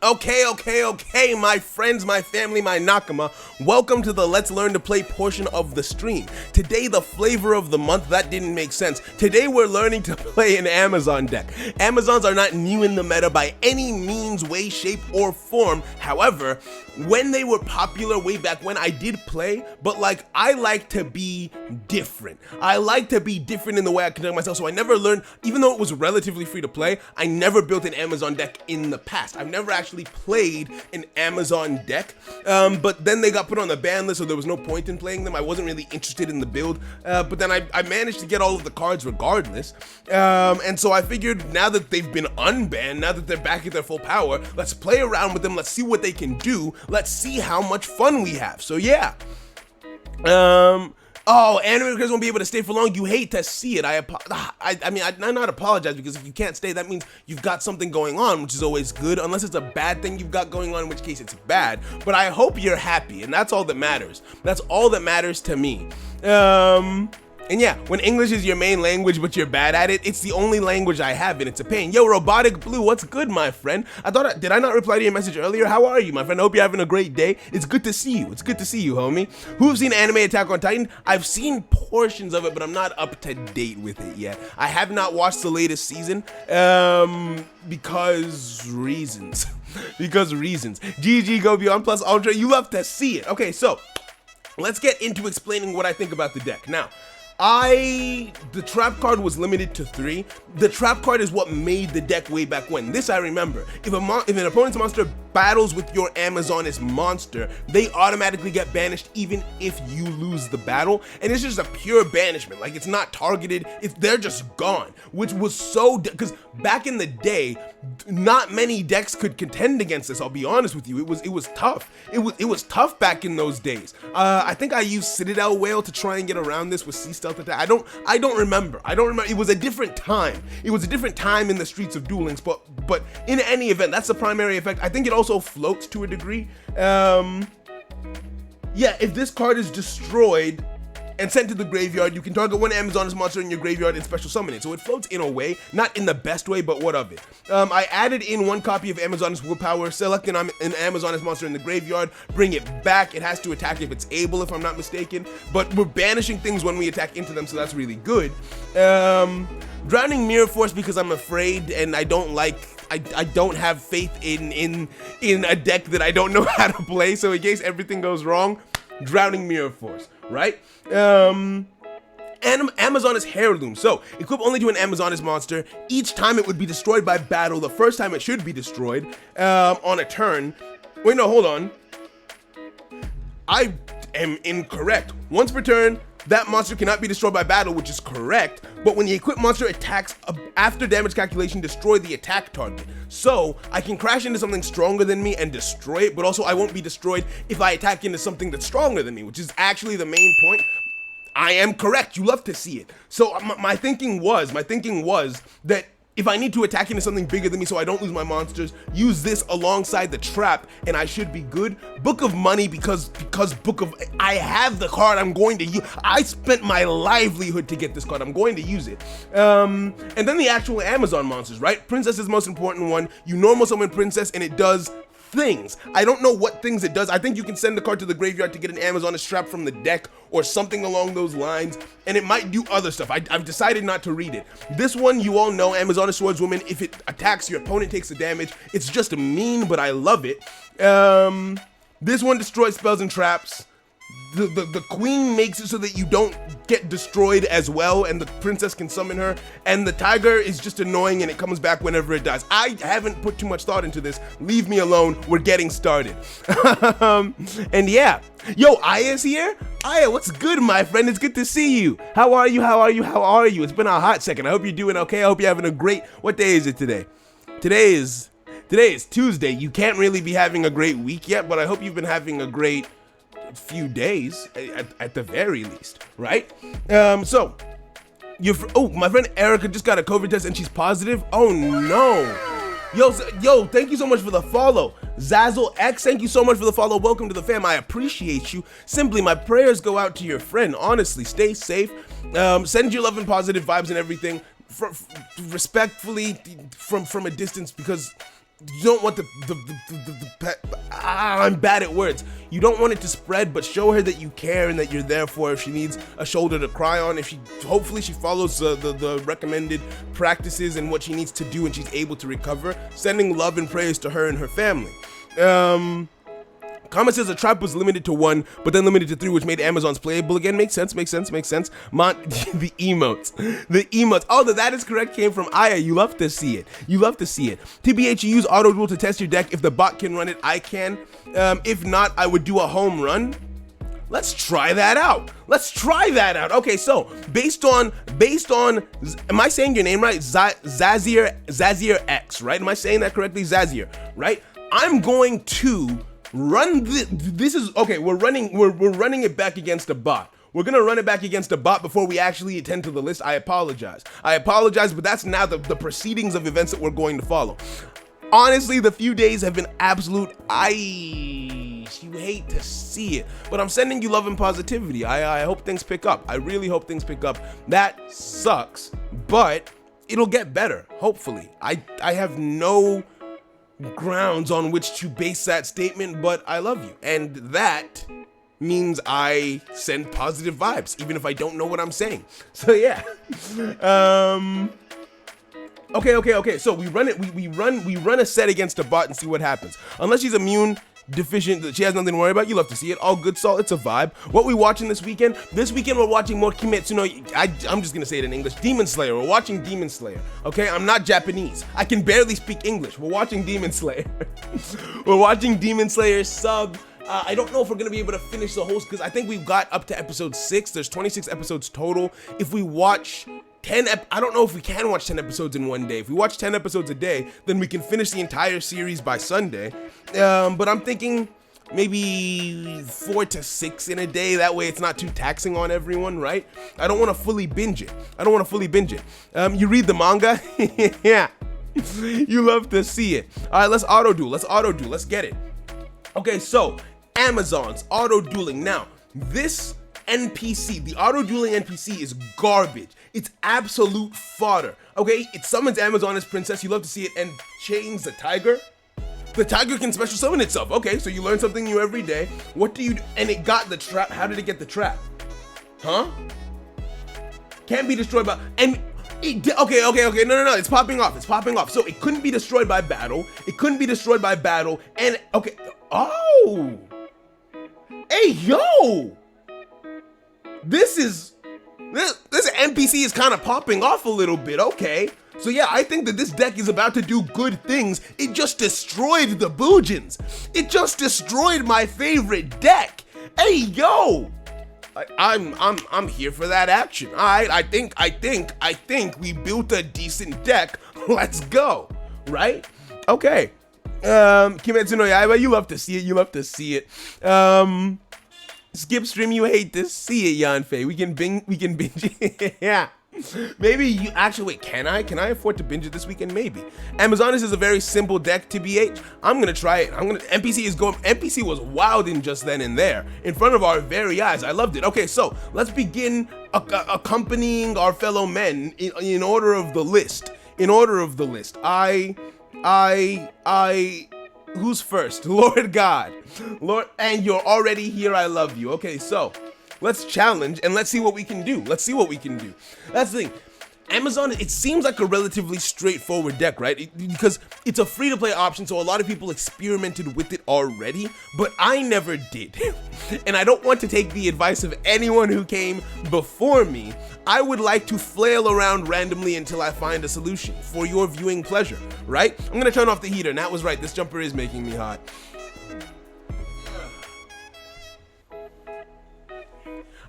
Okay, my friends, my family, my Nakama, welcome to the Let's Learn to Play portion of the stream. Today, the flavor of the month, that didn't make sense. Today, we're learning to play an Amazon deck. Amazons are not new in the meta by any means, way, shape, or form. However, when they were popular way back when, I did play, but like, I like to be different. I like to be different in the way I conduct myself, so I never learned, even though it was relatively free to play, I never built an Amazon deck in the past. I've never actually played an Amazon deck, but then they got put on the ban list, so there was no point in playing them. I wasn't really interested in the build, but then I managed to get all of the cards regardless, and so I figured now that they've been unbanned, now that they're back at their full power, let's play around with them, let's see what they can do, let's see how much fun we have. So yeah. Oh, anime creators won't be able to stay for long. You hate to see it. I not apologize, because if you can't stay, that means you've got something going on, which is always good, unless it's a bad thing you've got going on, in which case it's bad. But I hope you're happy, and that's all that matters. That's all that matters to me. And yeah, when English is your main language but you're bad at it, it's the only language I have, and it's a pain. Yo, Robotic Blue, what's good, my friend? Did I not reply to your message earlier? How are you, my friend? I hope you're having a great day. It's good to see you. It's good to see you, homie. Who've seen anime Attack on Titan? I've seen portions of it, but I'm not up to date with it yet. I have not watched the latest season, because reasons. Because reasons. GG, go beyond plus ultra. You love to see it. Okay, so let's get into explaining what I think about the deck. Now, the trap card was limited to 3. The trap card is what made the deck way back when. This I remember. If an opponent's monster battles with your Amazoness monster, they automatically get banished even if you lose the battle. And it's just a pure banishment. Like, it's not targeted. They're just gone, which was so, because back in the day, not many decks could contend against this. I'll be honest with you. It was tough. It was tough back in those days. I think I used Citadel Whale to try and get around this with Sea Stealth Attack. I don't remember. It was a different time. It was a different time in the streets of Duel Links, but in any event, that's the primary effect. I think it also floats to a degree. Yeah, if this card is destroyed and sent to the graveyard, you can target one Amazoness monster in your graveyard and special summon it. So it floats in a way, not in the best way, but what of it? I added in 1 copy of Amazoness Willpower, select an Amazoness monster in the graveyard, bring it back. It has to attack if it's able, if I'm not mistaken, but we're banishing things when we attack into them, so that's really good. Drowning Mirror Force, because I'm afraid, and I don't have faith in a deck that I don't know how to play, so in case everything goes wrong, Drowning Mirror Force, right? Amazoness Heirloom. So, equip only to an Amazoness monster. Each time it would be destroyed by battle. The first time it should be destroyed on a turn. Wait, no, hold on. I am incorrect. Once per turn, that monster cannot be destroyed by battle, which is correct, but when the equipped monster attacks, after damage calculation, destroy the attack target. So, I can crash into something stronger than me and destroy it, but also I won't be destroyed if I attack into something that's stronger than me, which is actually the main point. I am correct, you love to see it. So, my thinking was that if I need to attack into something bigger than me so I don't lose my monsters, use this alongside the trap and I should be good. Book of Money, because I have the card I'm going to use. I spent my livelihood to get this card. I'm going to use it. And then the actual Amazon monsters, right? Princess is the most important one. You normal summon Princess and it does things. I don't know what things it does. I think you can send the card to the graveyard to get an Amazoness trap from the deck or something along those lines, and it might do other stuff. I've decided not to read it. This one, you all know, Amazoness Swordswoman, if it attacks, your opponent takes the damage. It's just mean, but I love it. This one destroys spells and traps. The queen makes it so that you don't get destroyed as well, and the princess can summon her, and the tiger is just annoying and it comes back whenever it dies. I haven't put too much thought into this. Leave me alone. We're getting started. And yeah. Yo, Aya's here? Aya, what's good, my friend? It's good to see you. How are you? It's been a hot second. I hope you're doing okay. I hope you're having a great... What day is it today? Today is Tuesday. You can't really be having a great week yet, but I hope you've been having a great few days at the very least, right? So my friend Erica just got a COVID test and she's positive. Oh no. Yo, thank you so much for the follow. Zazzle X, thank you so much for the follow. Welcome to the fam. I appreciate you. Simply, my prayers go out to your friend. Honestly, stay safe. Send your love and positive vibes and everything. Respectfully from a distance, because you don't want I'm bad at words. You don't want it to spread, but show her that you care and that you're there for her if she needs a shoulder to cry on. If hopefully she follows the recommended practices and what she needs to do and she's able to recover. Sending love and prayers to her and her family. Comment says the trap was limited to 1, but then limited to 3, which made Amazon's playable again. Makes sense. The emotes. Oh, that is correct. Came from Aya. You love to see it. TBH, you use auto duel to test your deck. If the bot can run it, I can. If not, I would do a home run. Let's try that out. Okay, so based on, am I saying your name right? Zazier X, right? Am I saying that correctly? Zazier, right? I'm going to run this is okay. We're running it back against a bot. We're gonna run it back against a bot before we actually attend to the list. I apologize, but that's now the proceedings of events that we're going to follow. Honestly, the few days have been absolute you hate to see it, but I'm sending you love and positivity. I hope things pick up. I really hope things pick up. That sucks, but it'll get better, hopefully. I have no grounds on which to base that statement, but I love you, and that means I send positive vibes even if I don't know what I'm saying. So yeah. Okay, so we run it, we run a set against a bot and see what happens. Unless she's immune deficient, that she has nothing to worry about, you love to see it. All good salt, it's a vibe. What we watching this weekend? This weekend we're watching more Kimetsu no, I'm just gonna say it in English, Demon Slayer. We're watching Demon Slayer, okay? I'm not Japanese. I can barely speak English. We're watching Demon Slayer. We're watching Demon Slayer sub. I don't know if we're gonna be able to finish the whole, because I think we've got up to episode 6. There's 26 episodes total. If we watch 10, I don't know if we can watch 10 episodes in one day. If we watch 10 episodes a day, then we can finish the entire series by Sunday. But I'm thinking maybe 4 to 6 in a day. That way it's not too taxing on everyone, right? I don't want to fully binge it. You read the manga? Yeah. You love to see it. All right, let's auto duel. Let's get it. Okay, so Amazon's auto dueling. Now, this NPC, the auto dueling NPC, is garbage. It's absolute fodder. Okay, it summons Amazon as princess. You love to see it, and chains the tiger. The tiger can special summon itself. Okay, so you learn something new every day. What do you do? And it got the trap. How did it get the trap? Huh? Can't be destroyed by, and it okay. No. It's popping off. So it couldn't be destroyed by battle. And okay. Oh. Hey, yo. This NPC is kind of popping off a little bit, okay? So yeah, I think that this deck is about to do good things. It just destroyed the Boojins. It just destroyed my favorite deck. Hey, yo! I'm here for that action. Alright, I think we built a decent deck. Let's go, right? Okay. Kimetsu no Yaiba, you love to see it. Skip stream, you hate to see it, Yanfei. We can binge it. Yeah. Maybe you actually, wait, can I afford to binge it this weekend? Maybe. Amazonis is a very simple deck, TBH. I'm gonna try it. NPC was wilding just then and there in front of our very eyes. I loved it. Okay, so let's begin accompanying our fellow men in order of the list. Who's first? Lord God. Lord, and you're already here, I love you. Okay, so let's challenge and let's see what we can do. That's the thing. Amazon, it seems like a relatively straightforward deck, right? Because it's a free-to-play option, so a lot of people experimented with it already, but I never did. And I don't want to take the advice of anyone who came before me. I would like to flail around randomly until I find a solution for your viewing pleasure, right? I'm gonna turn off the heater, and that was right, this jumper is making me hot.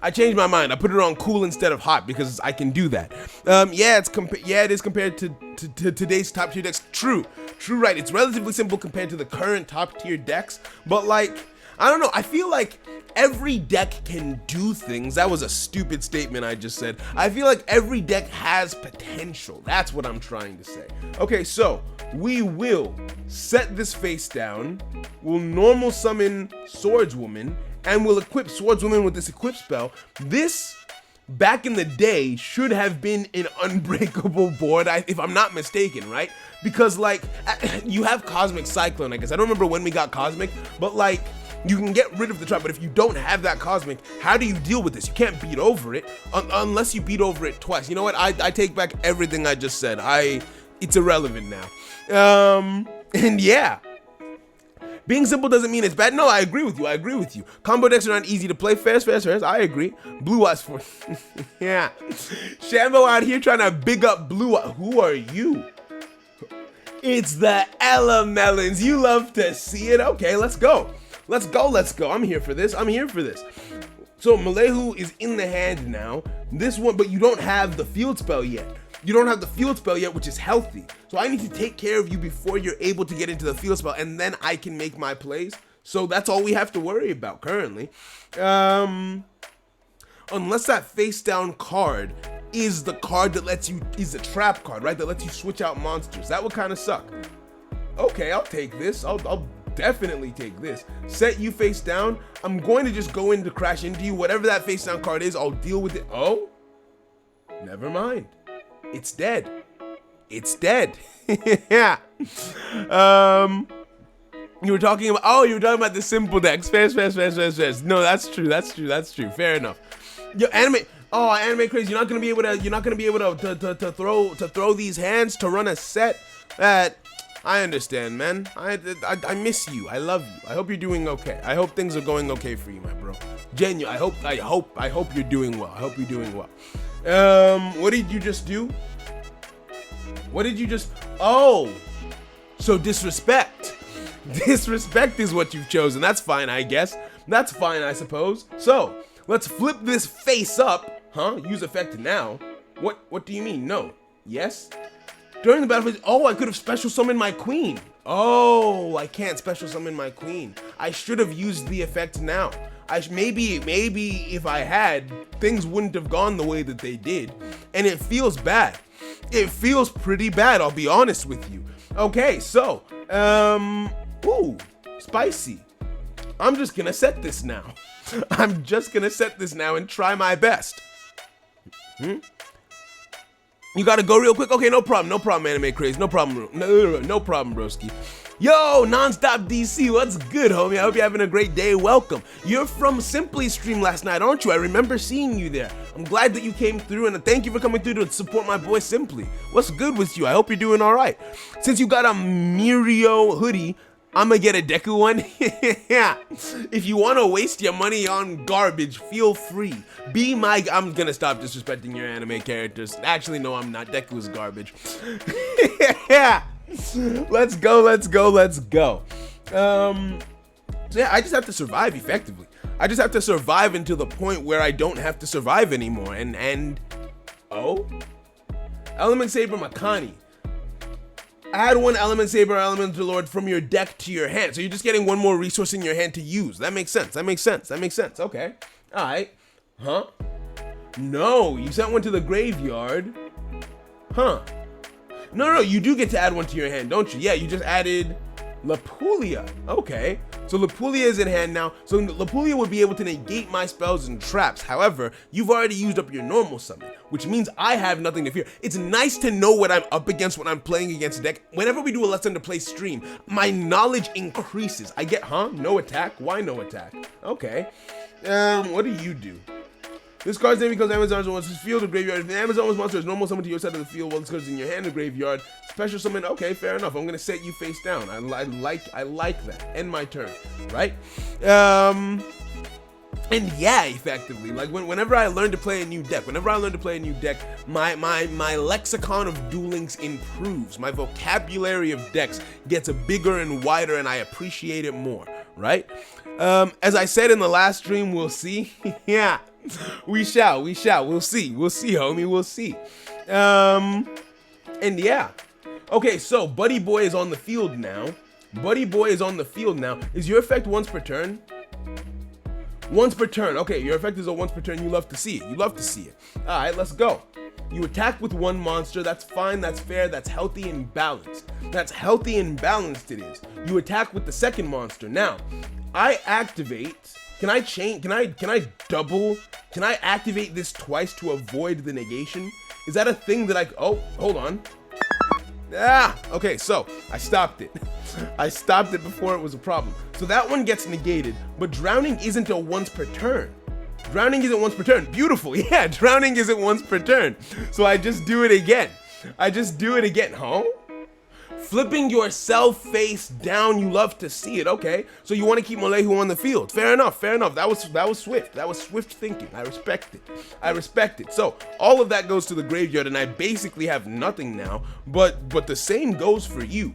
I changed my mind. I put it on cool instead of hot because I can do that. It is compared to today's top tier decks. True, right. It's relatively simple compared to the current top tier decks, but like, I don't know. I feel like every deck can do things. That was a stupid statement I just said. I feel like every deck has potential. That's what I'm trying to say. Okay, so we will set this face down. We'll normal summon Swordswoman, and we'll equip Swordswoman with this equip spell. This back in the day should have been an unbreakable board, if I'm not mistaken, right? Because like, you have Cosmic Cyclone, I guess. I don't remember when we got Cosmic, but like, you can get rid of the trap, but if you don't have that Cosmic, how do you deal with this? You can't beat over it, unless you beat over it twice. You know what? I take back everything I just said. It's irrelevant now. And yeah. Being simple doesn't mean it's bad. No, I agree with you. Combo decks are not easy to play. Fairs. I agree. Blue Eyes for yeah. Shambo out here trying to big up Blue Eyes. Who are you? It's the Ella Melons. You love to see it. Okay, let's go. I'm here for this. So Malehu is in the hand now. This one, but you don't have the field spell yet. Which is healthy. So I need to take care of you before you're able to get into the field spell, and then I can make my plays. So that's all we have to worry about currently. Unless that face down card is the card that is a trap card, right? That lets you switch out monsters. That would kind of suck. Okay, I'll take this. I'll definitely take this. Set you face down. I'm going to just go in to crash into you. Whatever that face down card is, I'll deal with it. Oh, never mind. It's dead. Yeah. You were talking about the simple decks. Fast. No, that's true. Fair enough. Yo, anime crazy. You're not gonna be able to throw these hands to run a set. That I understand, man. I miss you. I love you. I hope you're doing okay. I hope things are going okay for you, my bro. Genuine. I hope you're doing well. What did you just do? Oh, so disrespect. Disrespect is what you've chosen. That's fine, I guess. That's fine, I suppose. So, let's flip this face up. Huh? Use effect now. What do you mean? No. Yes? During the battle phase, oh, I could have special summoned my queen. Oh, I can't special summon my queen. I should have used the effect now. Maybe if I had, things wouldn't have gone the way that they did. And it feels bad. It feels pretty bad, I'll be honest with you. Okay, so, ooh, spicy. I'm just gonna set this now. And try my best. You gotta go real quick? Okay, no problem, Anime Craze. No problem, broski. Yo, Nonstop DC, what's good, homie? I hope you're having a great day. Welcome. You're from Simply Stream last night, aren't you? I remember seeing you there. I'm glad that you came through, and thank you for coming through to support my boy Simply. What's good with you? I hope you're doing all right. Since you got a Mirio hoodie, I'm gonna get a Deku one. Yeah. If you want to waste your money on garbage, feel free. I'm gonna stop disrespecting your anime characters. Actually, no, I'm not. Deku's garbage. Yeah. Let's go. So yeah, I just have to survive effectively. I just have to survive until the point where I don't have to survive anymore. Oh, Element Saber Makani. Add one Element Saber, Elemental Lord from your deck to your hand. So you're just getting one more resource in your hand to use. That makes sense. Okay. All right. Huh? No, you sent one to the graveyard. Huh? No, you do get to add one to your hand, don't you? Yeah, you just added Lapulia. Okay, so Lapulia is in hand now. So Lapulia would be able to negate my spells and traps. However, you've already used up your normal summon, which means I have nothing to fear. It's nice to know what I'm up against when I'm playing against a deck. Whenever we do a Let's Learn to Play stream, my knowledge increases. I get, no attack? Why no attack? Okay, what do you do? This card's name because Amazon's wants his field or graveyard. If the Amazon's monster is normal summon to your side of the field while this card's in your hand or graveyard, special summon, okay, fair enough. I'm gonna set you face down. I like that. End my turn, right? And yeah, effectively, like whenever I learn to play a new deck, my lexicon of Duel Links improves. My vocabulary of decks gets bigger and wider, and I appreciate it more, right? As I said in the last stream, we'll see. Yeah. We shall. We'll see, homie. We'll see. And yeah. Okay, so Buddy Boy is on the field now. Is your effect once per turn? Once per turn. Okay, your effect is a once per turn. You love to see it. All right, let's go. You attack with one monster. That's fine. That's fair. That's healthy and balanced. it is. You attack with the second monster. Now, I activate. Can I change? Can I double? Can I activate this twice to avoid the negation? Is that a thing that oh, hold on. Ah, okay, so I stopped it. I stopped it before it was a problem. So that one gets negated, but drowning isn't a once per turn. Drowning isn't once per turn. Beautiful, yeah, drowning isn't once per turn. So I just do it again. Huh? Flipping yourself face down, you love to see it. Okay, so you want to keep Molehu on the field. Fair enough. That was swift. That was swift thinking. I respect it. So all of that goes to the graveyard, and I basically have nothing now. But the same goes for you.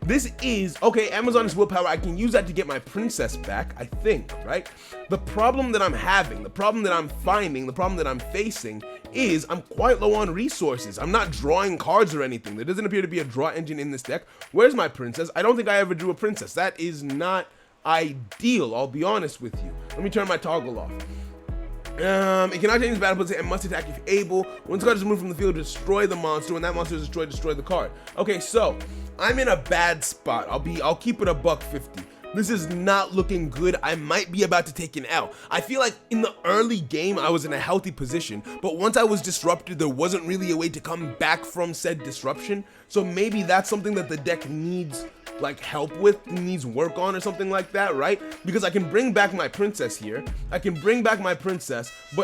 This is, okay, Amazon's willpower, I can use that to get my princess back, I think, right? The problem that I'm having, the problem that I'm finding, the problem that I'm facing is I'm quite low on resources. I'm not drawing cards or anything. There doesn't appear to be a draw engine in this deck. Where's my princess? I don't think I ever drew a princess. That is not ideal, I'll be honest with you. Let me turn my toggle off. It cannot change battle position and must attack if able. Once the card is removed from the field, destroy the monster. When that monster is destroyed, destroy the card. Okay, so I'm in a bad spot. I'll keep it $1.50. This is not looking good. I might be about to take an L. I feel like in the early game, I was in a healthy position, but once I was disrupted, there wasn't really a way to come back from said disruption. So maybe that's something that the deck needs like help with, needs work on or something like that, right? Because I can bring back my princess here. But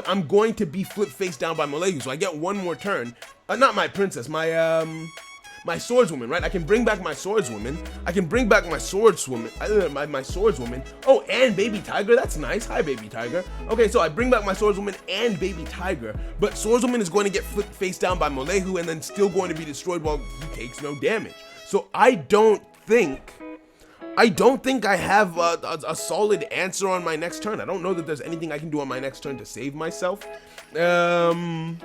I'm going to be flipped face down by Molehu. So I get one more turn. Not my princess, my swordswoman, right? I can bring back my swordswoman. My swordswoman. Oh, and baby tiger. That's nice. Hi, baby tiger. Okay, so I bring back my swordswoman and baby tiger, but swordswoman is going to get flipped face down by Molehu and then still going to be destroyed while he takes no damage. So I don't think I have a solid answer on my next turn. I don't know that there's anything I can do on my next turn to save myself. And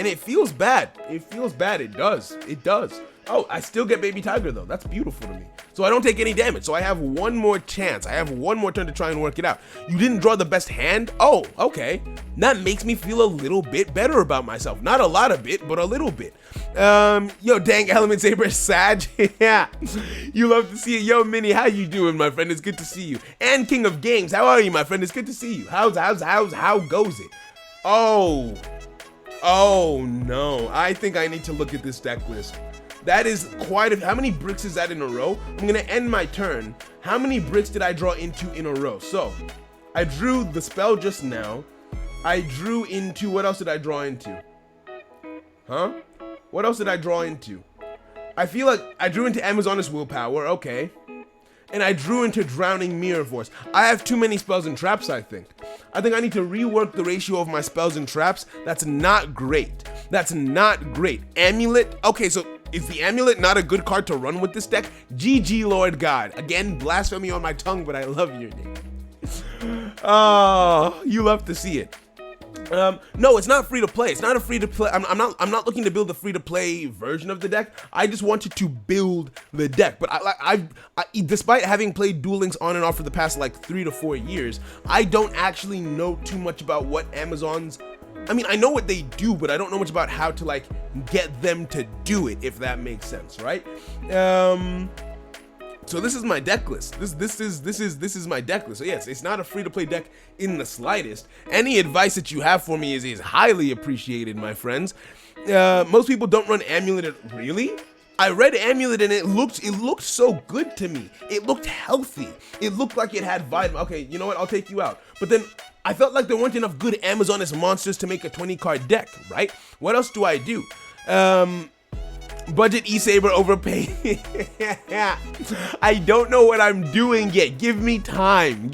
it feels bad. It does. Oh, I still get baby tiger though. That's beautiful to me. So I don't take any damage. So I have one more chance. I have one more turn to try and work it out. You didn't draw the best hand? Oh, okay. That makes me feel a little bit better about myself. Not a lot of bit, but a little bit. Yo, dang, Element Saber Sag. Yeah. You love to see it. Yo, Minnie, how you doing, my friend? It's good to see you. And King of Games, how are you, my friend? It's good to see you. How goes it? Oh no, I think I need to look at this deck list. That is quite how many bricks is that in a row? I'm gonna end my turn. How many bricks did I draw into in a row? So, I drew the spell just now. I drew into, what else did I draw into? Huh? What else did I draw into? I feel like I drew into Amazoness Willpower, okay. And I drew into Drowning Mirror Force. I have too many spells and traps, I think. I think I need to rework the ratio of my spells and traps. That's not great. Amulet. Okay, so is the Amulet not a good card to run with this deck? GG, Lord God. Again, blasphemy on my tongue, but I love your name. Oh, you love to see it. No, it's not free to play. It's not a free to play. I'm not looking to build a free to play version of the deck. I just wanted to build the deck. But I despite having played Duel Links on and off for the past like 3 to 4 years, I don't actually know too much about what Amazon's. I mean, I know what they do, but I don't know much about how to like get them to do it, if that makes sense, right? So this is my deck list. This is my deck list. So yes, it's not a free-to-play deck in the slightest. Any advice that you have for me is highly appreciated, my friends. Most people don't run Amulet. Really? I read Amulet and it looked so good to me. It looked healthy. It looked like it had vitamin. Okay, you know what? I'll take you out. But then I felt like there weren't enough good Amazoness monsters to make a 20-card deck, right? What else do I do? Budget E-Saber overpay. I don't know what I'm doing yet. Give me time.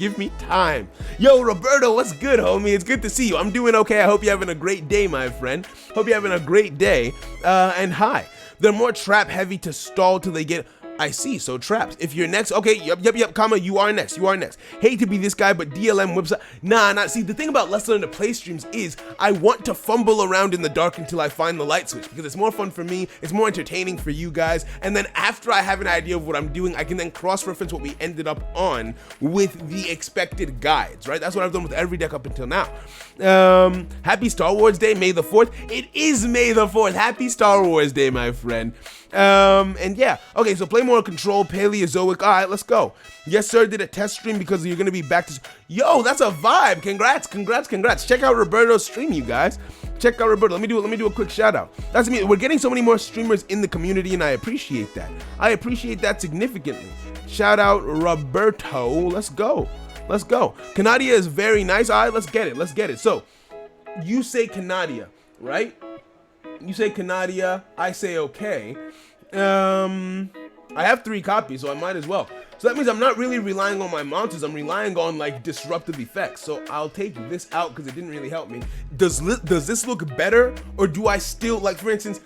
Yo, Roberto, what's good, homie? It's good to see you. I'm doing okay. I hope you're having a great day, my friend. Hope you're having a great day. And hi. They're more trap heavy to stall till they get. I see, so traps. If you're next, okay, yep, comma, you are next. Hate to be this guy, but DLM whips up. Nah, see, the thing about Let's Learn to Play streams is I want to fumble around in the dark until I find the light switch, because it's more fun for me, it's more entertaining for you guys, and then after I have an idea of what I'm doing, I can then cross-reference what we ended up on with the expected guides, right? That's what I've done with every deck up until now. Happy Star Wars Day, May the 4th. It is May the 4th. Happy Star Wars Day, my friend. And yeah, okay, so play more control, Paleozoic. All right, let's go. Yes, sir, did a test stream because you're gonna be back to. Yo, that's a vibe. Congrats. Check out Roberto's stream, you guys. Check out Roberto. Let me do a quick shout out. That's me. We're getting so many more streamers in the community, and I appreciate that. I appreciate that significantly. Shout out Roberto. Let's go. Canadia is very nice. All right, let's get it. So, you say Canadia, right? You say Canadia, I say okay. I have 3 copies, so I might as well. So that means I'm not really relying on my monsters, I'm relying on like disruptive effects. So I'll take this out because it didn't really help me. Does this look better, or do I still, like for instance,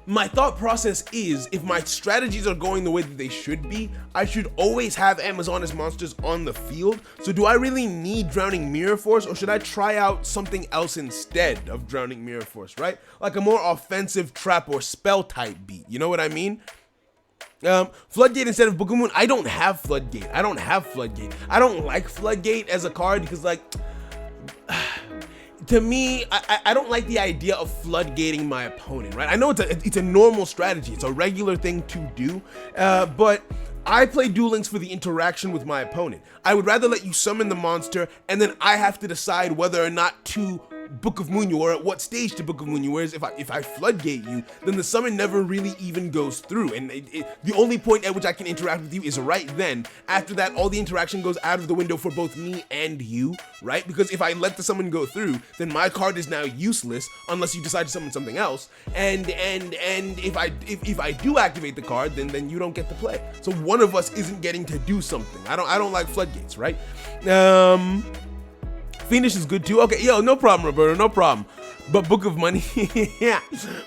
my thought process is if my strategies are going the way that they should be, I should always have Amazoness monsters on the field. So do I really need Drowning Mirror Force, or should I try out something else instead of Drowning Mirror Force, right? Like a more offensive trap or spell type beat, you know what I mean? Floodgate instead of Book of Moon. I don't have Floodgate. I don't like Floodgate as a card because, like, to me, I don't like the idea of floodgating my opponent, right? I know it's a normal strategy. It's a regular thing to do, but I play Duel Links for the interaction with my opponent. I would rather let you summon the monster, and then I have to decide whether or not to Book of Moon you, or at what stage to Book of Moon you. Whereas if I floodgate you, then the summon never really even goes through, and the only point at which I can interact with you is right then. After that, all the interaction goes out of the window for both me and you, right? Because if I let the summon go through, then my card is now useless unless you decide to summon something else. And if I do activate the card, then you don't get to play. So one of us isn't getting to do something. I don't like floodgates, right? Fiendish is good too. Okay, yo, no problem, Roberto, no problem. But Book of Money, yeah.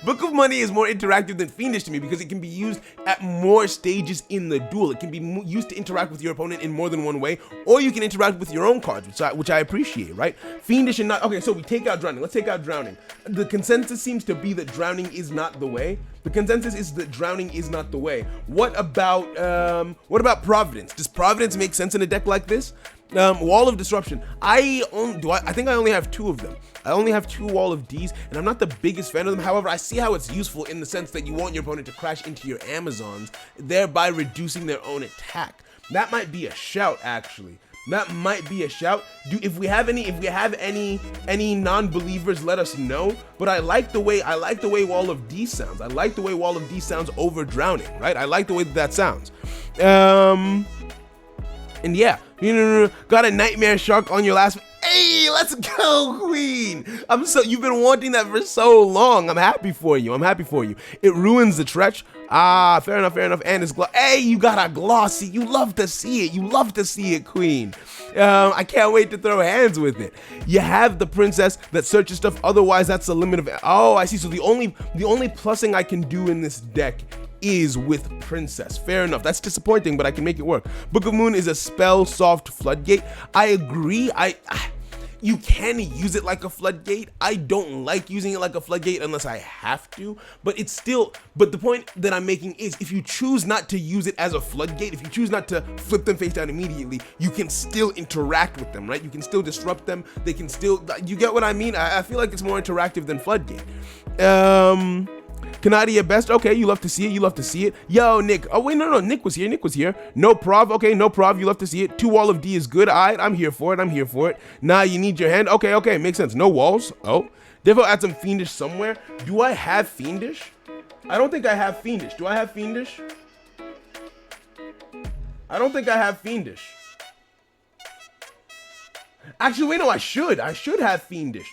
Book of Money is more interactive than Fiendish to me because it can be used at more stages in the duel. It can be used to interact with your opponent in more than one way, or you can interact with your own cards, which I appreciate, right? Fiendish and not, okay, so we take out Drowning. Let's take out Drowning. The consensus seems to be that Drowning is not the way. The consensus is that Drowning is not the way. What about Providence? Does Providence make sense in a deck like this? Wall of Disruption. I think I only have 2 of them. I only have 2 Wall of Ds, and I'm not the biggest fan of them. However, I see how it's useful in the sense that you want your opponent to crash into your Amazons, thereby reducing their own attack. That might be a shout, actually. That might be a shout. If we have any non-believers, let us know. But I like the way Wall of D sounds. I like the way Wall of D sounds over Drowning, right? I like the way that sounds. And yeah, got a Nightmare Shark on your last. Hey, let's go, Queen! You've been wanting that for so long. I'm happy for you. It ruins the Tretch. Ah, fair enough. And it's hey, you got a glossy. You love to see it, Queen. I can't wait to throw hands with it. You have the Princess that searches stuff. Otherwise, that's the limit of it. Oh, I see. So the only plussing I can do in this deck is with Princess. Fair enough. That's disappointing, but I can make it work. Book of Moon is a spell soft floodgate. I agree. You can use it like a floodgate. I don't like using it like a floodgate unless I have to, but the point that I'm making is if you choose not to use it as a floodgate, if you choose not to flip them face down immediately, you can still interact with them, right? You can still disrupt them. They can still, you get what I mean? I feel like it's more interactive than floodgate. Canadia best. Okay, you love to see it. Yo, Nick. Oh, wait, no. Nick was here. No prov. Okay, no prov. You love to see it. 2 Wall of D is good. All right, I'm here for it. Nah, you need your hand. Okay, makes sense. No walls. Oh, Devo add some Fiendish somewhere. Do I have Fiendish? I don't think I have Fiendish. Do I have Fiendish? I don't think I have Fiendish. Actually, wait, no, I should have Fiendish.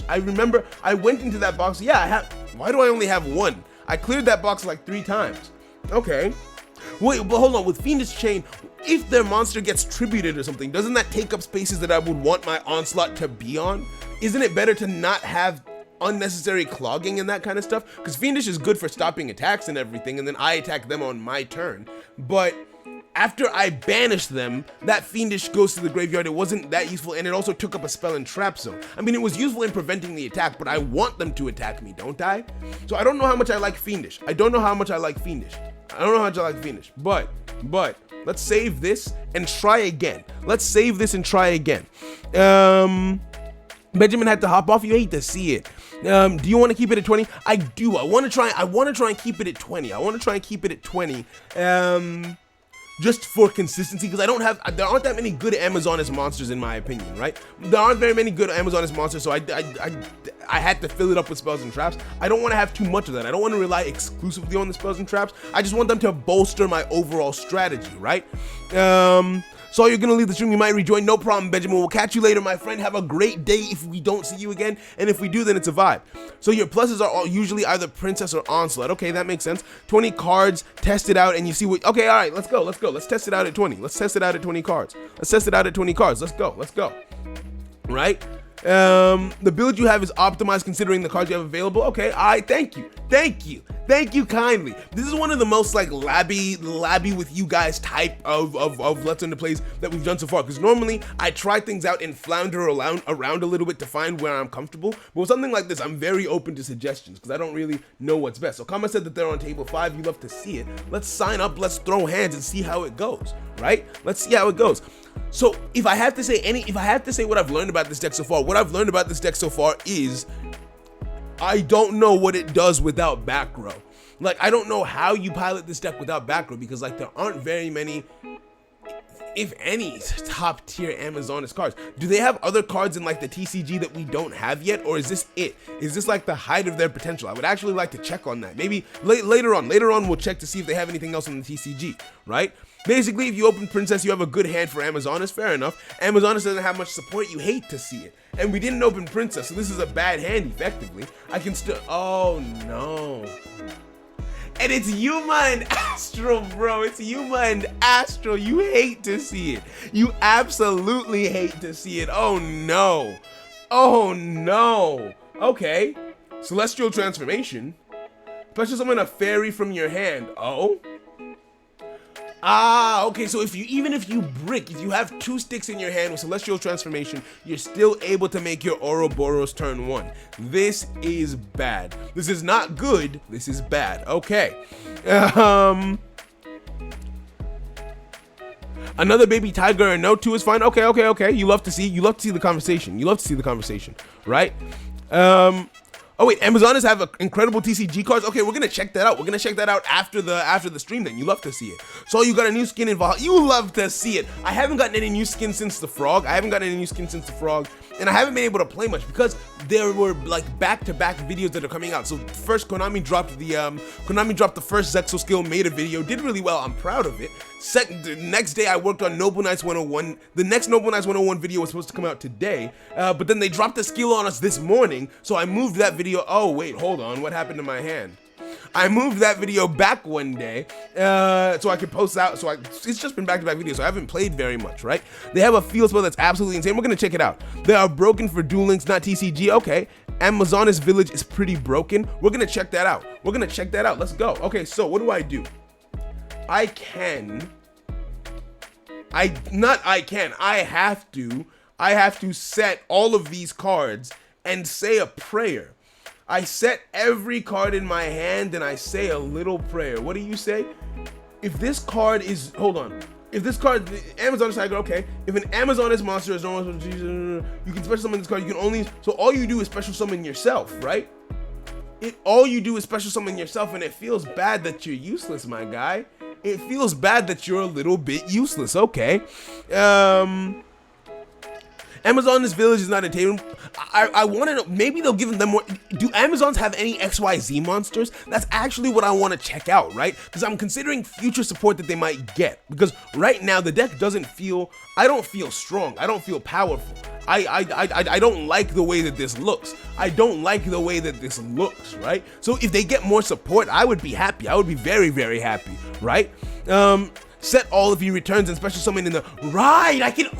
I remember I went into that box. Yeah, I have. Why do I only have 1? I cleared that box like 3 times. Okay. Wait, but hold on. With Fiendish Chain, if their monster gets tributed or something, doesn't that take up spaces that I would want my Onslaught to be on? Isn't it better to not have unnecessary clogging and that kind of stuff? Because Fiendish is good for stopping attacks and everything, and then I attack them on my turn. But after I banish them, that Fiendish goes to the graveyard. It wasn't that useful, and it also took up a spell and trap zone. I mean, it was useful in preventing the attack, but I want them to attack me, don't I? So I don't know how much I like Fiendish. But let's save this and try again. Benjamin had to hop off. You hate to see it. Do you want to keep it at 20? I do. I want to try and keep it at 20. I want to try and keep it at 20. Just for consistency, because there aren't that many good Amazoness monsters in my opinion, right? There aren't very many good Amazoness monsters, so I had to fill it up with spells and traps. I don't want to have too much of that. I don't want to rely exclusively on the spells and traps. I just want them to bolster my overall strategy, right? So you're gonna leave the stream, you might rejoin, no problem, Benjamin. We'll catch you later, my friend. Have a great day if we don't see you again, and if we do, then it's a vibe. So your pluses are all usually either Princess or Onslaught. Okay, that makes sense. 20 cards, test it out, and you see what, okay, all right, let's go. Let's test it out at 20. Let's test it out at 20 cards. Let's go. Right? The build you have is optimized considering the cards you have available. Okay, thank you kindly. This is one of the most like labby with you guys type of Let's End the Plays that we've done so far, because normally I try things out and flounder around a little bit to find where I'm comfortable, but with something like this I'm very open to suggestions because I don't really know what's best. So Kama said that they're on table 5, you love to see it. Let's sign up, let's throw hands and see how it goes, right? Let's see how it goes. So if I have to say what I've learned about this deck so far, is I don't know what it does without back row. Like, I don't know how you pilot this deck without back row, because like there aren't very many, if any, top tier Amazoness cards. Do they have other cards in like the TCG that we don't have yet, or is this it? Is this like the height of their potential? I would actually like to check on that. Maybe later on we'll check to see if they have anything else in the TCG, right? Basically, if you open Princess, you have a good hand for Amazoness, fair enough. Amazoness doesn't have much support, you hate to see it. And we didn't open Princess, so this is a bad hand, effectively. I can still, oh no. And it's Yuma and Astral, bro. It's Yuma and Astral. You hate to see it. You absolutely hate to see it. Oh no. Oh no. Okay. Celestial Transformation. Special summon a fairy from your hand. Oh. Okay, so if you have 2 sticks in your hand with Celestial Transformation, you're still able to make your Ouroboros turn 1. This is bad. This is not good, this is bad. Okay. Another baby tiger and no 2 is fine. Okay. You love to see the conversation. Right? Oh wait, Amazoness have incredible TCG cards. Okay, we're gonna check that out. We're gonna check that out after the stream. Then you love to see it. So you got a new skin in Valhalla. You love to see it. I haven't gotten any new skins since the Frog. And I haven't been able to play much because there were like back-to-back videos that are coming out. So first, Konami dropped the first Zexal skill meta video. Did really well. I'm proud of it. The next day, I worked on Noble Knights 101. The next Noble Knights 101 video was supposed to come out today, but then they dropped the skill on us this morning, so I moved that video. Oh, wait, hold on. What happened to my hand? I moved that video back one day, so I could post out. It's just been back-to-back videos, so I haven't played very much, right? They have a field spell that's absolutely insane. We're gonna check it out. They are broken for Duel Links, not TCG. Okay. Amazoness Village is pretty broken. We're gonna check that out. Let's go. Okay, so what do? I have to set all of these cards and say a prayer. I set every card in my hand and I say a little prayer. What do you say? If this card is, Amazoness Tiger, okay. If an Amazoness monster is normal, you can special summon this card. So all you do is special summon yourself, right? All you do is special summon yourself, and it feels bad that you're useless, my guy. It feels bad that you're a little bit useless. Okay. Amazoness Village is not a table. I want to know, maybe they'll give them more. Do Amazons have any XYZ monsters? That's actually what I want to check out, right? Because I'm considering future support that they might get. Because right now the deck I don't feel strong. I don't feel powerful. I don't like the way that this looks. Right? So if they get more support, I would be happy. I would be very, very happy, right? Set all of your returns and special summon in the right. I can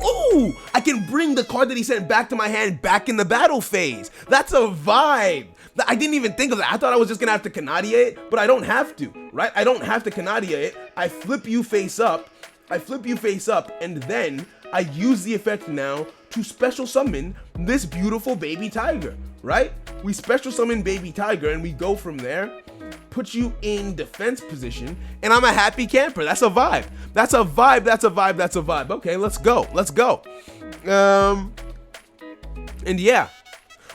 bring the card that he sent back to my hand back in the battle phase. That's a vibe. I didn't even think of that. I thought I was just gonna have to Canadia it, but I don't have to, right? I don't have to Canadia it. I flip you face up, and then I use the effect now to special summon this beautiful baby tiger, right? We special summon baby tiger and we go from there. Put you in defense position, and I'm a happy camper. That's a vibe. Okay, let's go. And yeah,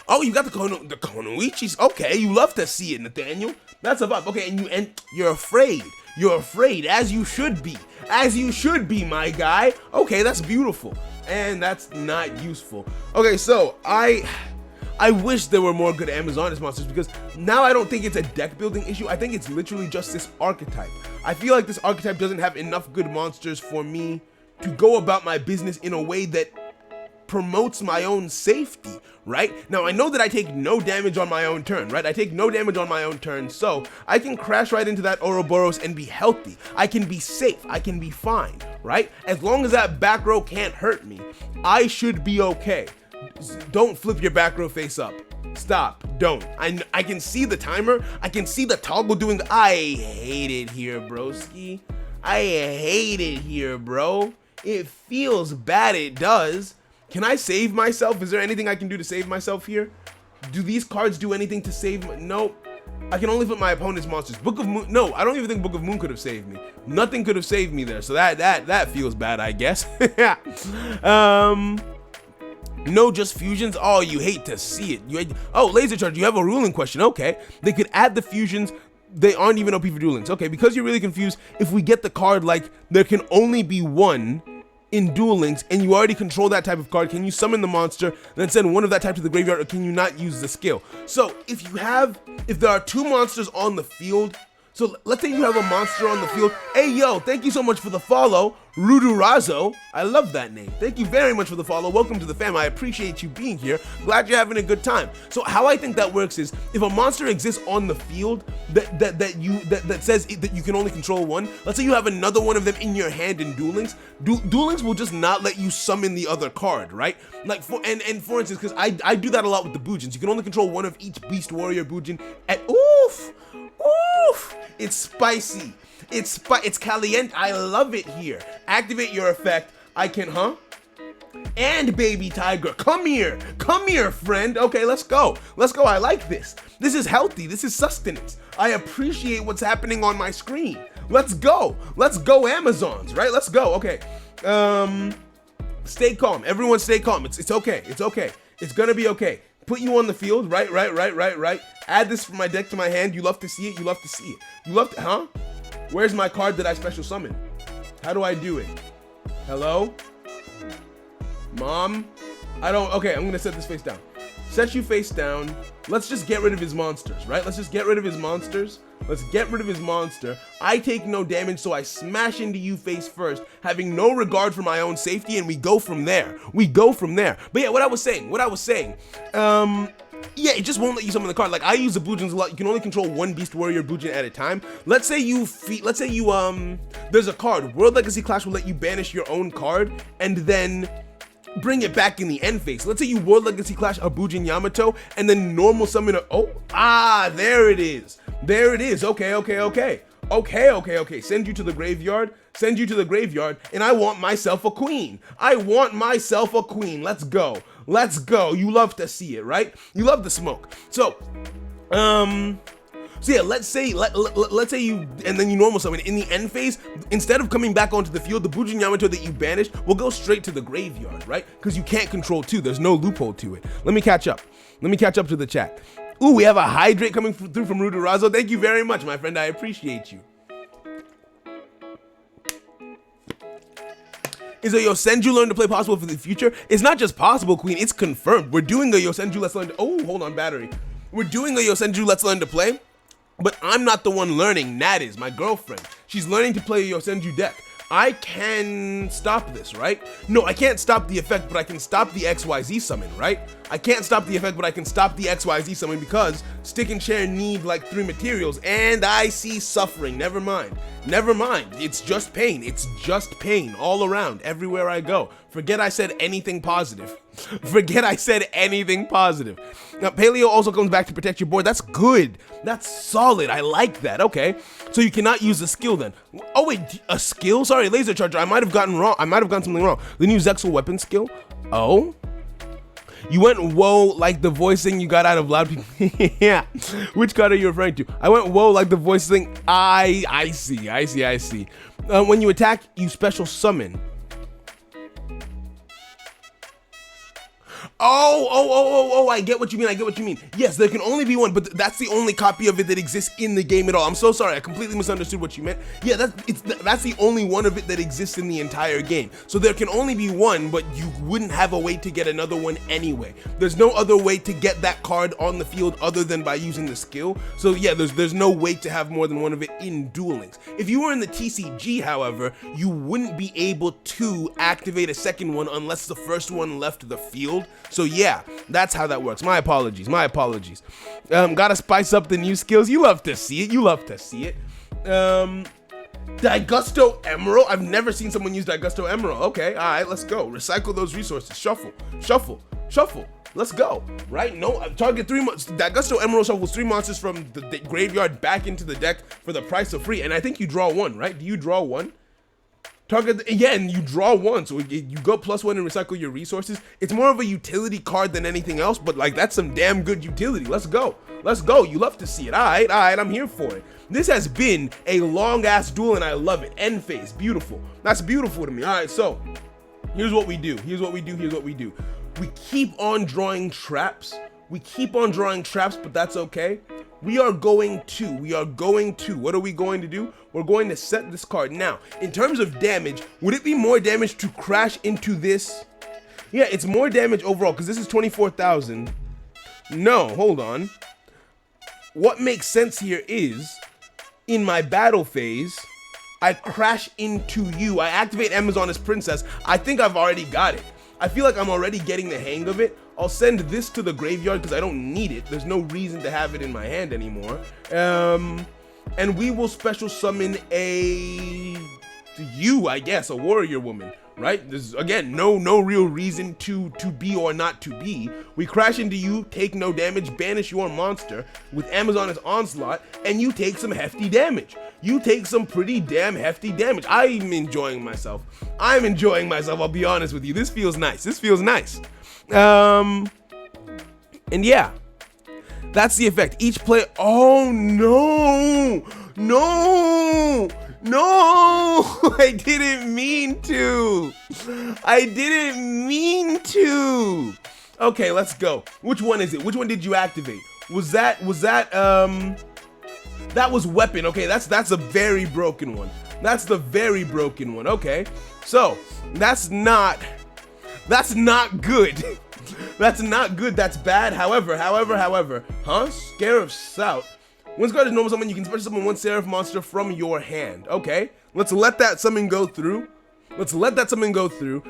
Oh, you got the Konoichis. Okay, you love to see it, Nathaniel. That's a vibe. Okay, and you're afraid. You're afraid, as you should be. As you should be, my guy. Okay, that's beautiful. And that's not useful. Okay, so I wish there were more good Amazoness monsters, because now I don't think it's a deck building issue. I think it's literally just this archetype. I feel like this archetype doesn't have enough good monsters for me to go about my business in a way that promotes my own safety, right? Now, I know that I take no damage on my own turn, right? I take no damage on my own turn, so I can crash right into that Ouroboros and be healthy. I can be safe. I can be fine, right? As long as that back row can't hurt me, I should be okay. Don't flip your back row face up. Stop. Don't. I can see the timer. I can see the toggle doing the... I hate it here, broski. I hate it here, bro. It feels bad. It does. Can I save myself? Is there anything I can do to save myself here? Do these cards do anything to save me? Nope. I can only flip my opponent's monsters. Book of Moon. No, I don't even think Book of Moon could have saved me. Nothing could have saved me there. So that feels bad, I guess. No, just fusions. Oh, you hate to see it. Oh, Laser Charge, you have a ruling question. Okay. They could add the fusions. They aren't even OP for Duel Links. Okay, because you're really confused, if we get the card like there can only be one in Duel Links, and you already control that type of card, can you summon the monster, then send one of that type to the graveyard, or can you not use the skill? So if there are two monsters on the field, so let's say you have a monster on the field. Hey, yo, thank you so much for the follow, Rudurazo. I love that name. Thank you very much for the follow. Welcome to the fam. I appreciate you being here. Glad you're having a good time. So how I think that works is, if a monster exists on the field that says that you can only control one, let's say you have another one of them in your hand in Duel Links, Duel Links will just not let you summon the other card, right? Like for instance, because I do that a lot with the Bujins. You can only control one of each Beast Warrior Bujin at oof. It's spicy. It's caliente. I love it here. Activate your effect. I can, And baby tiger, come here, friend. Okay, let's go. I like this. This is healthy. This is sustenance. I appreciate what's happening on my screen. Let's go, Amazons, right? Let's go. Okay. Stay calm. Everyone, stay calm. It's okay. It's okay. It's gonna be okay. Put you on the field, right. Add this from my deck to my hand. You love to see it. Where's my card that I special summon? How do I do it? Hello? Mom? Okay, I'm gonna set this face down. Set you face down. Let's just get rid of his monsters, right? Let's get rid of his monster. I take no damage, so I smash into you face first, having no regard for my own safety, and we go from there. But yeah, what I was saying, yeah, it just won't let you summon the card. Like, I use the Bujins a lot. You can only control one Beast Warrior Bujin at a time. Let's say there's a card. World Legacy Clash will let you banish your own card and then bring it back in the end phase. Let's say you World Legacy Clash a Bujin Yamato and then normal summon there it is. Okay. Send you to the graveyard, and I want myself a queen. Let's go. You love to see it, right? You love the smoke. So yeah, let's say you, and then you normal summon. In the end phase, instead of coming back onto the field, the Bujin Yamato that you banished will go straight to the graveyard, right? Because you can't control two. There's no loophole to it. Let me catch up to the chat. Ooh, we have a Hydrate coming through from Rudurazo. Thank you very much, my friend. I appreciate you. Is a Yosenju learn to play possible for the future? It's not just possible, Queen. It's confirmed. We're doing a Yosenju Let's Learn to... Oh, hold on, battery. We're doing a Yosenju Let's Learn to play, but I'm not the one learning. Nat is my girlfriend. She's learning to play a Yosenju deck. I can stop this, right? No, I can't stop the effect, but I can stop the XYZ summon, right? I can't stop the effect, but I can stop the XYZ summon because Stick and Chair need like 3 materials, and I see suffering. Never mind. It's just pain. All around, everywhere I go. Forget I said anything positive. Now, Paleo also comes back to protect your board. That's good. That's solid. I like that. Okay. So you cannot use the skill then. Oh, wait. A skill? Sorry, Laser Charger. I might have gotten something wrong. The new Zexal weapon skill? Oh? You went whoa like the voice thing you got out of Loud People. Yeah. Which card are you referring to? I went whoa like the voice thing. I see. When you attack, you special summon. Oh, I get what you mean. Yes, there can only be one, but that's the only copy of it that exists in the game at all. I'm so sorry, I completely misunderstood what you meant. Yeah, that's the only one of it that exists in the entire game. So there can only be one, but you wouldn't have a way to get another one anyway. There's no other way to get that card on the field other than by using the skill. So yeah, there's no way to have more than one of it in Duel Links. If you were in the TCG, however, you wouldn't be able to activate a second one unless the first one left the field. So yeah, that's how that works. My apologies. Gotta spice up the new skills. You love to see it. Digusto Emerald. I've never seen someone use Digusto Emerald. Okay, all right, let's go. Recycle those resources. Shuffle. Let's go. Right? No, target 3 months. Digusto Emerald shuffles 3 monsters from the graveyard back into the deck for the price of free. And I think you draw one, right? Do you draw one? Target, yeah, and you draw one, so you go +1 and recycle your resources. It's more of a utility card than anything else, but like that's some damn good utility. Let's go. You love to see it. All right, I'm here for it. This has been a long ass duel and I love it. End phase, beautiful. That's beautiful to me. All right, so here's what we do. We keep on drawing traps. But that's okay. We are going to, what are we going to do? We're going to set this card. Now, in terms of damage, would it be more damage to crash into this? Yeah, it's more damage overall, because this is 24,000. No, hold on. What makes sense here is, in my battle phase, I crash into you. I activate Amazoness Princess. I think I've already got it. I feel like I'm already getting the hang of it. I'll send this to the graveyard because I don't need it. There's no reason to have it in my hand anymore. And we will special summon a warrior woman, right? There's, again, no real reason to be or not to be. We crash into you, take no damage, banish your monster with Amazoness Onslaught, and you take some hefty damage. You take some pretty damn hefty damage. I'm enjoying myself, I'll be honest with you. This feels nice. And yeah, that's the effect. Each player, oh no, I didn't mean to. Okay, let's go. Which one is it? Which one did you activate? That was weapon. Okay, that's a very broken one. That's the very broken one. Okay, so that's not good. That's not good. That's bad. However, Scarab Sout. When Scarab is normal summon, you can special summon one Seraph monster from your hand. Okay, let's let that summon go through.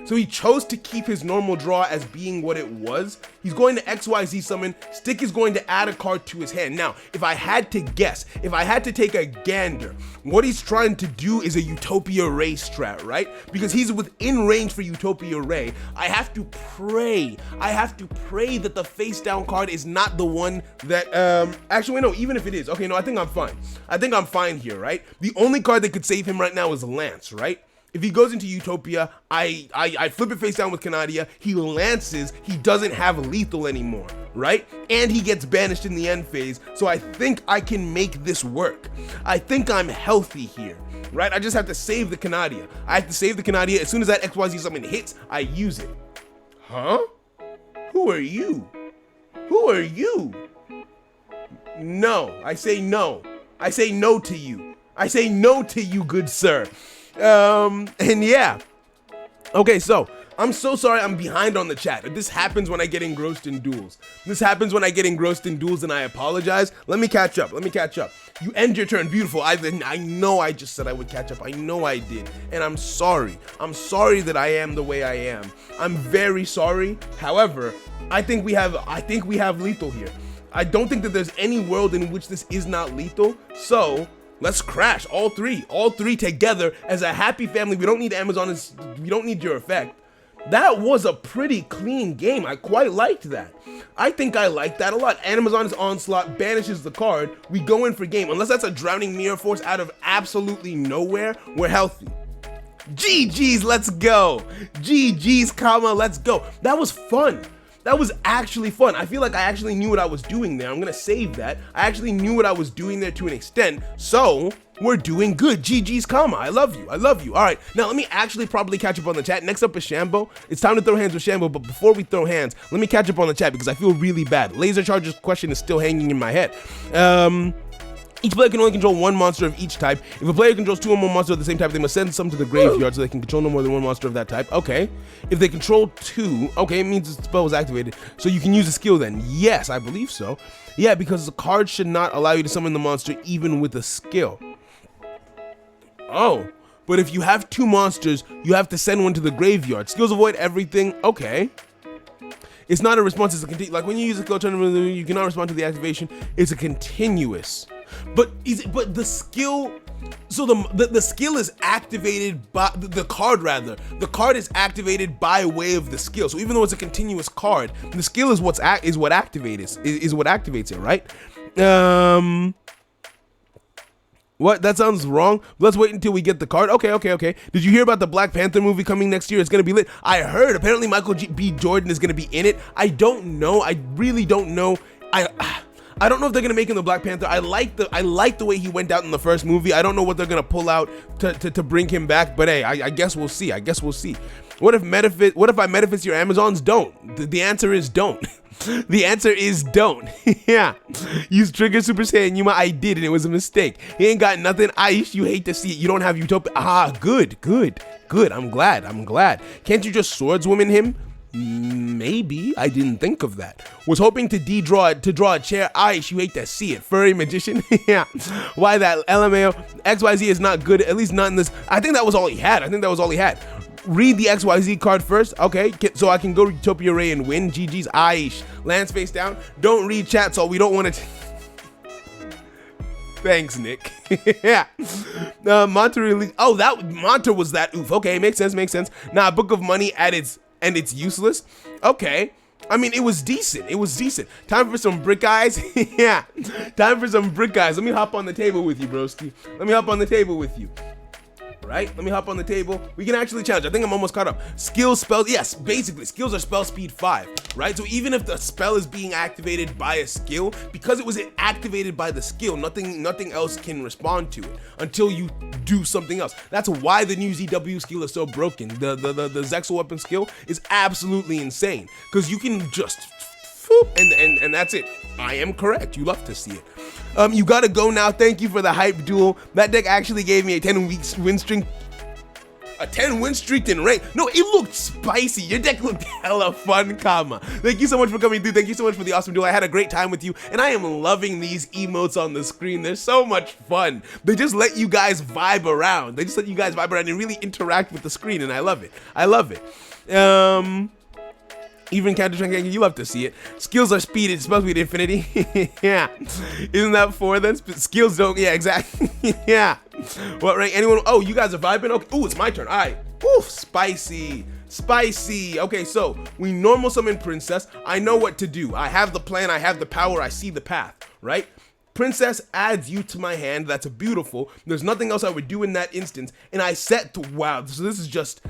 So he chose to keep his normal draw as being what it was. He's going to XYZ summon. Stick is going to add a card to his hand. Now, if I had to guess, if I had to take a gander, what he's trying to do is a Utopia Ray strat, right? Because he's within range for Utopia Ray. I have to pray that the face down card is not the one that, actually, no, even if it is. Okay, no, I think I'm fine here, right? The only card that could save him right now is Lance, right? If he goes into Utopia, I flip it face down with Canadia, he lances, he doesn't have lethal anymore, right? And he gets banished in the end phase, so I think I can make this work. I think I'm healthy here, right? I just have to save the Canadia. As soon as that XYZ summon hits, I use it. Huh? Who are you? No, I say no. I say no to you. Good sir. And yeah. Okay, so I'm so sorry I'm behind on the chat. This happens when I get engrossed in duels. And I apologize. Let me catch up. You end your turn. Beautiful. I know I just said I would catch up. I know I did. And I'm sorry. I'm sorry that I am the way I am. I'm very sorry. However, I think we have lethal here. I don't think that there's any world in which this is not lethal. So let's crash all three together as a happy family. We don't need we don't need your effect. That was a pretty clean game. I quite liked that. I think I liked that a lot. Amazoness Onslaught banishes the card. We go in for game. Unless that's a Drowning Mirror Force out of absolutely nowhere, we're healthy. GG's, let's go. GG's, let's go. That was fun. That was actually fun. I feel like I actually knew what I was doing there. I'm gonna save that. I actually knew what I was doing there to an extent. So We're doing good. GG's, comma. I love you. I love you. All right, now let me actually probably catch up on the chat. Next up is Shambo. It's time to throw hands with Shambo, but before we throw hands, let me catch up on the chat because I feel really bad. Laser Charger's question is still hanging in my head. Each player can only control one monster of each type. If a player controls 2 or more monsters of the same type, they must send some to the graveyard so they can control no more than one monster of that type. Okay. If they control 2, okay, it means the spell was activated. So you can use a skill then. Yes, I believe so. Yeah, because the card should not allow you to summon the monster even with a skill. Oh, but if you have 2 monsters, you have to send one to the graveyard. Skills avoid everything. Okay. It's not a response, it's a continuous. Like when you use a skill tournament, you cannot respond to the activation. It's a continuous. But the skill, so the skill is activated by the card rather. The card is activated by way of the skill. So even though it's a continuous card, the skill is what activates it, right? What? That sounds wrong. Let's wait until we get the card. Okay. Did you hear about the Black Panther movie coming next year? It's gonna be lit. I heard. Apparently Michael B. Jordan is gonna be in it. I don't know. I really don't know. I don't know if they're gonna make him the Black Panther. I like the way he went out in the first movie. I don't know what they're gonna pull out to bring him back. But hey, I guess we'll see. What if I Melffys your Amazons? Don't. The answer is don't. The answer is don't. Yeah. Use Trigger Super Saiyan Yuma. I did, and it was a mistake. He ain't got nothing. Aish, you hate to see it. You don't have Utopia. Ah, good. I'm glad. Can't you just swordswoman him? Maybe. I didn't think of that. Was hoping to draw a chair. Aish, you hate to see it. Furry magician. Yeah. Why that? LMAO. XYZ is not good. At least not in this. I think that was all he had. Read the XYZ card first, okay, so I can go to Utopia Ray and win. GG's, Aish. Lance face down. Don't read chat, so we don't want to. Thanks, Nick. Yeah. Monta release. Oh, that Monta was that. Oof. Okay, makes sense. Nah, Book of Money and it's useless. Okay. I mean, it was decent. Time for some brick eyes. Yeah. Time for some brick eyes. Let me hop on the table with you, broski. Right? Let me hop on the table. We can actually challenge. I think I'm almost caught up. Skills, spells. Yes, basically, skills are spell speed 5, right? So even if the spell is being activated by a skill, because it was activated by the skill, nothing else can respond to it until you do something else. That's why the new ZW skill is so broken. The Zexal weapon skill is absolutely insane because you can just and that's it. I am correct. You love to see it. You gotta go now. Thank you for the hype duel. That deck actually gave me a 10-week win streak. A 10 win streak in rank. No, it looked spicy. Your deck looked hella fun, comma. Thank you so much for coming through. Thank you so much for the awesome duel. I had a great time with you, and I am loving these emotes on the screen. They're so much fun. They just let you guys vibe around. And really interact with the screen, and I love it. Even counter tracking, you love to see it. Skills are speed, it's supposed to be infinity. Yeah. Isn't that 4 then? Skills don't, yeah, exactly. Yeah. What rank? Anyone? Oh, you guys are vibing? Okay. Ooh, it's my turn. All right. Oof, spicy. Okay, so we normal summon Princess. I know what to do. I have the plan, I have the power, I see the path, right? Princess adds you to my hand. That's beautiful. There's nothing else I would do in that instance. And I set to, wow, so this is just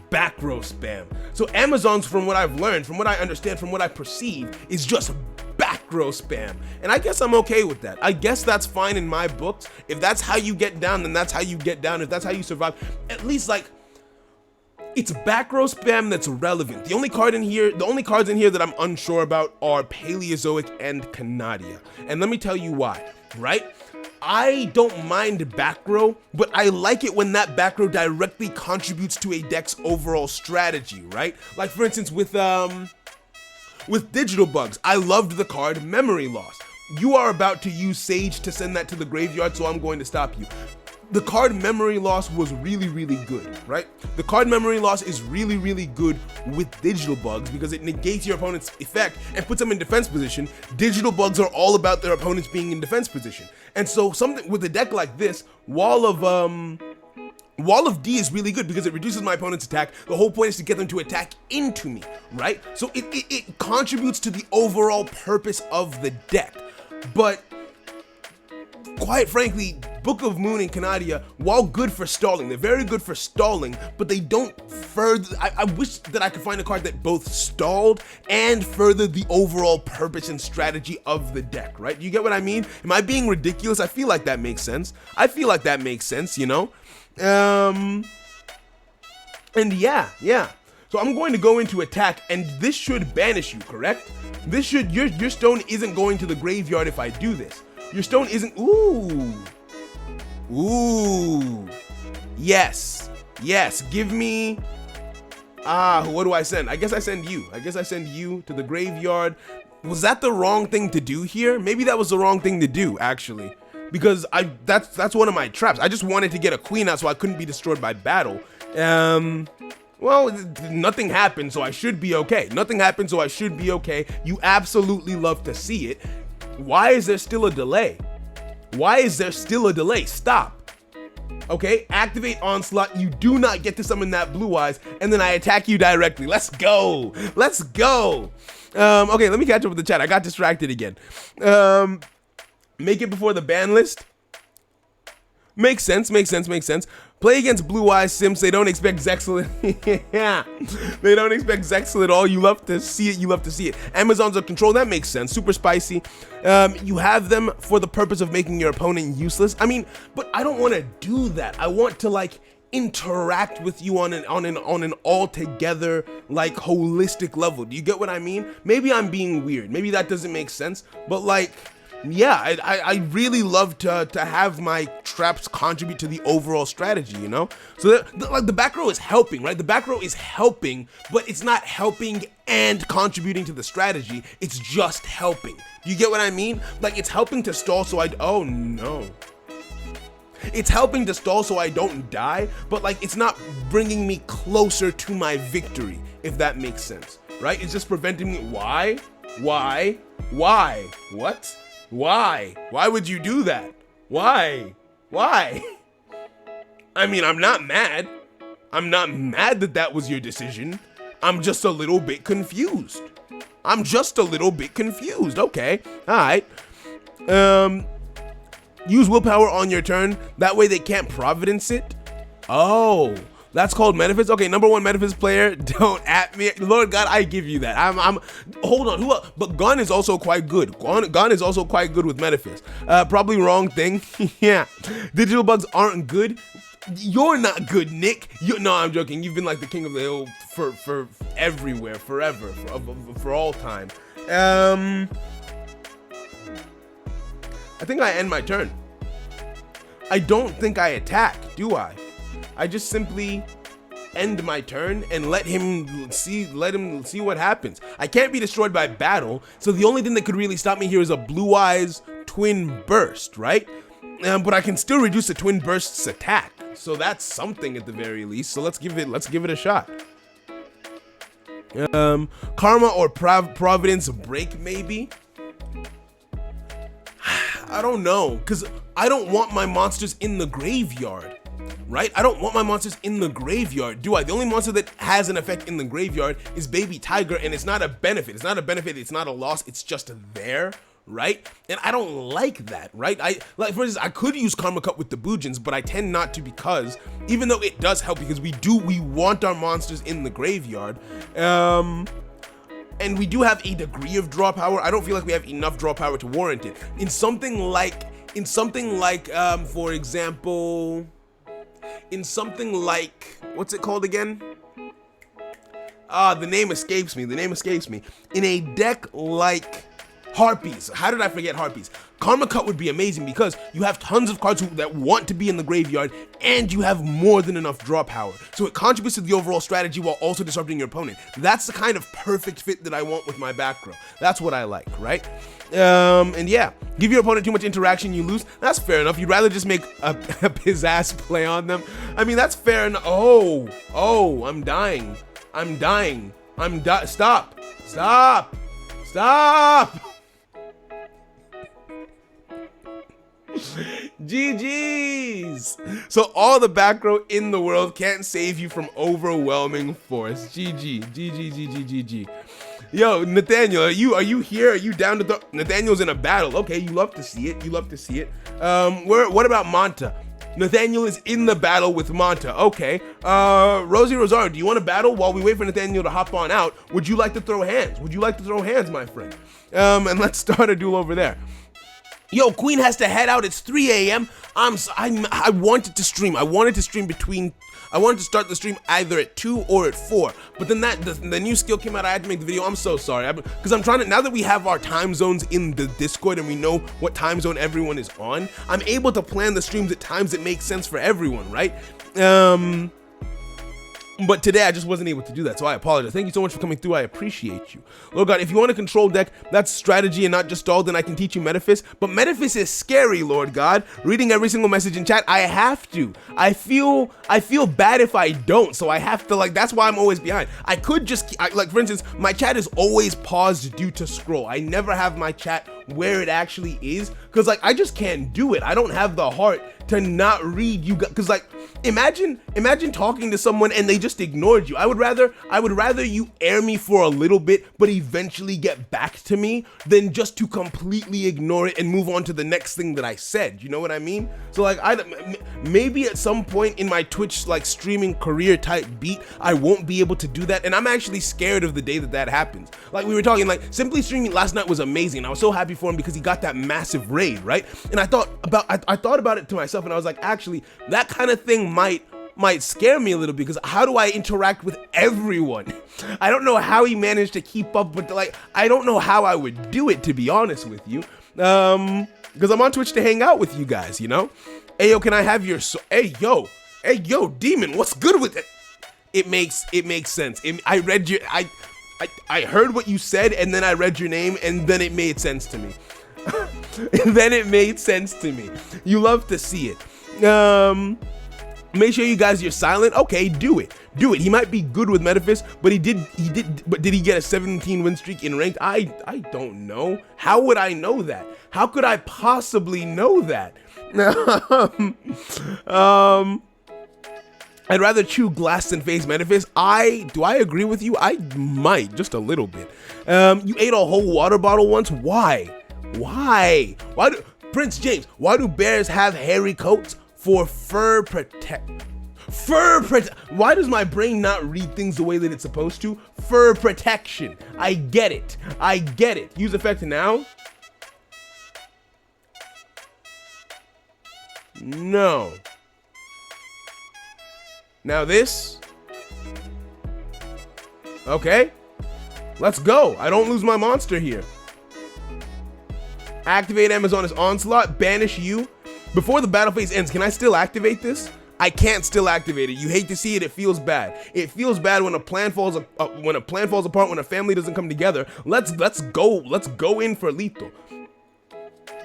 back row spam. So Amazons, from what I've learned, from what I understand, from what I perceive, is just back row spam. And I guess I'm okay with that. I guess that's fine in my books. If that's how you get down, then that's how you get down. If that's how you survive, at least like, it's back row spam that's relevant. The only cards in here that I'm unsure about are Paleozoic and Canadia. And let me tell you why, right? I don't mind back row, but I like it when that back row directly contributes to a deck's overall strategy, right? Like for instance, with Digital Bugs, I loved the card Memory Loss. You are about to use Sage to send that to the graveyard, so I'm going to stop you. The card Memory Loss was really good, right? The card Memory Loss is really good with Digital Bugs because it negates your opponent's effect and puts them in defense position. Digital Bugs are all about their opponents being in defense position. And so something with a deck like this, Wall of D is really good because it reduces my opponent's attack. The whole point is to get them to attack into me, right? So it contributes to the overall purpose of the deck. But quite frankly, Book of Moon and Canadia, while good for stalling, they're very good for stalling, but they don't further. I wish that I could find a card that both stalled and furthered the overall purpose and strategy of the deck, right? You get what I mean? Am I being ridiculous? I feel like that makes sense. I feel like that makes sense, you know? And yeah. So I'm going to go into attack, and this should banish you, correct? This should, your stone isn't going to the graveyard if I do this. Your stone isn't, ooh. Yes, give me, what do I send? I guess I send you. To the graveyard. Was that the wrong thing to do here? Maybe that was the wrong thing to do, actually. Because that's one of my traps. I just wanted to get a queen out so I couldn't be destroyed by battle. Well, nothing happened, so I should be okay. You absolutely love to see it. Why is there still a delay? Stop. Okay, activate Onslaught. You do not get to summon that Blue Eyes, and then I attack you directly. Let's go. Okay, let me catch up with the chat. I got distracted again. Make it before the ban list. Makes sense. Play against Blue Eyes Sims. They don't expect Zexal. Yeah. They don't expect Zexal at all. You love to see it. Amazons of Control. That makes sense. Super spicy. You have them for the purpose of making your opponent useless. I mean, but I don't want to do that. I want to like interact with you on an altogether like holistic level. Do you get what I mean? Maybe I'm being weird. Maybe that doesn't make sense. But like, yeah, I really love to have my traps contribute to the overall strategy, you know? So like the back row is helping, right? The back row is helping, but it's not helping and contributing to the strategy. It's just helping. You get what I mean? Like it's helping to stall so oh no. It's helping to stall so I don't die, but like it's not bringing me closer to my victory, if that makes sense, right? It's just preventing me. Why? What? Why? Why would you do that? Why? I mean, I'm not mad. that was your decision. I'm just a little bit confused. Okay. All right. Use willpower on your turn. That way they can't Providence it. Oh. That's called Melffys. Okay, number one Melffys player. Don't at me, Lord God. I give you that. Hold on. Who else? But Gun is also quite good. Gun is also quite good with Melffys. Probably wrong thing. Yeah. Digital bugs aren't good. You're not good, Nick. No, I'm joking. You've been like the king of the hill for everywhere, forever, for all time. I think I end my turn. I don't think I attack, do I? I just simply end my turn and let him see what happens. I can't be destroyed by battle, so the only thing that could really stop me here is a Blue Eyes Twin Burst, right? But I can still reduce the Twin Burst's attack, so that's something at the very least. So let's give it a shot. Karma or Providence Break, maybe. I don't know, because I don't want my monsters in the graveyard, right? I don't want my monsters in the graveyard, do I? The only monster that has an effect in the graveyard is Baby Tiger, and it's not a benefit. It's not a loss, it's just there, right? And I don't like that, right? Like, for instance, I could use Karma Cup with the Boojins, but I tend not to, because even though it does help, because we want our monsters in the graveyard, and we do have a degree of draw power. I don't feel like we have enough draw power to warrant it. In something like, for example, what's it called again? The name escapes me. In a deck like Harpies. How did I forget Harpies? Karma Cut would be amazing because you have tons of cards that want to be in the graveyard and you have more than enough draw power. So it contributes to the overall strategy while also disrupting your opponent. That's the kind of perfect fit that I want with my back row. That's what I like, right? And yeah, give your opponent too much interaction, you lose. That's fair enough. You'd rather just make a pizzazz play on them. I mean, that's fair enough. Oh, I'm dying. Stop. GG's. So all the back row in the world can't save you from overwhelming force. GG. Yo, Nathaniel, are you here? Are you down to Nathaniel's in a battle? Okay, you love to see it. You love to see it. What about Monta? Nathaniel is in the battle with Monta. Okay. Rosie Rosario, do you want to battle while we wait for Nathaniel to hop on out? Would you like to throw hands? Would you like to throw hands, my friend? And let's start a duel over there. Yo, Queen has to head out. It's 3 a.m. I wanted to stream. I wanted to start the stream either at 2 or at 4. But then the new skill came out. I had to make the video. I'm so sorry. Because I'm trying to, now that we have our time zones in the Discord and we know what time zone everyone is on, I'm able to plan the streams at times that make sense for everyone, right? But today I just wasn't able to do that, so I apologize. Thank you so much for coming through. I appreciate you. Lord God, if you want a control deck that's strategy and not just stall, then I can teach you Melffys. But Melffys is scary, Lord God. Reading every single message in chat, I have to. I feel bad if I don't, so I have to, like, that's why I'm always behind. I could just, like, for instance, my chat is always paused due to scroll. I never have my chat where it actually is, because, like, I just can't do it. I don't have the heart to not read you, because, like, imagine talking to someone and they just ignored you. I would rather you air me for a little bit but eventually get back to me than just to completely ignore it and move on to the next thing that I said. You know what I mean? So, like, maybe at some point in my Twitch, like, streaming career type beat, I won't be able to do that, and I'm actually scared of the day that happens. Like, we were talking, like, Simply streaming last night was amazing. I was so happy for him because he got that massive raid, right? And I thought about it to myself, and I was like, actually, that kind of thing might scare me a little bit, because how do I interact with everyone? I don't know how he managed to keep up with I don't know how I would do it, to be honest with you. Because I'm on Twitch to hang out with you guys, you know? Hey, yo, can I have your hey, yo, Demon, what's good with it? It makes sense. I read your, I heard what you said, and then I read your name, and then it made sense to me. You love to see it. Make sure you guys, you're silent. Okay, do it. He might be good with Melffys, but did he get a 17 win streak in ranked? I don't know. How would I know that? How could I possibly know that? I'd rather chew glass than face Melffys. Do I agree with you? I might, just a little bit. You ate a whole water bottle once? Why? Prince James, why do bears have hairy coats? For fur protect. Why does my brain not read things the way that it's supposed to? Fur protection. I get it. Use effect now. No. Now this. Okay. Let's go. I don't lose my monster here. Activate Amazon's Onslaught. Banish you. Before the battle phase ends, can I still activate this? I can't still activate it. You hate to see it. It feels bad. It feels bad when a plan falls apart, when a family doesn't come together. Let's go in for lethal.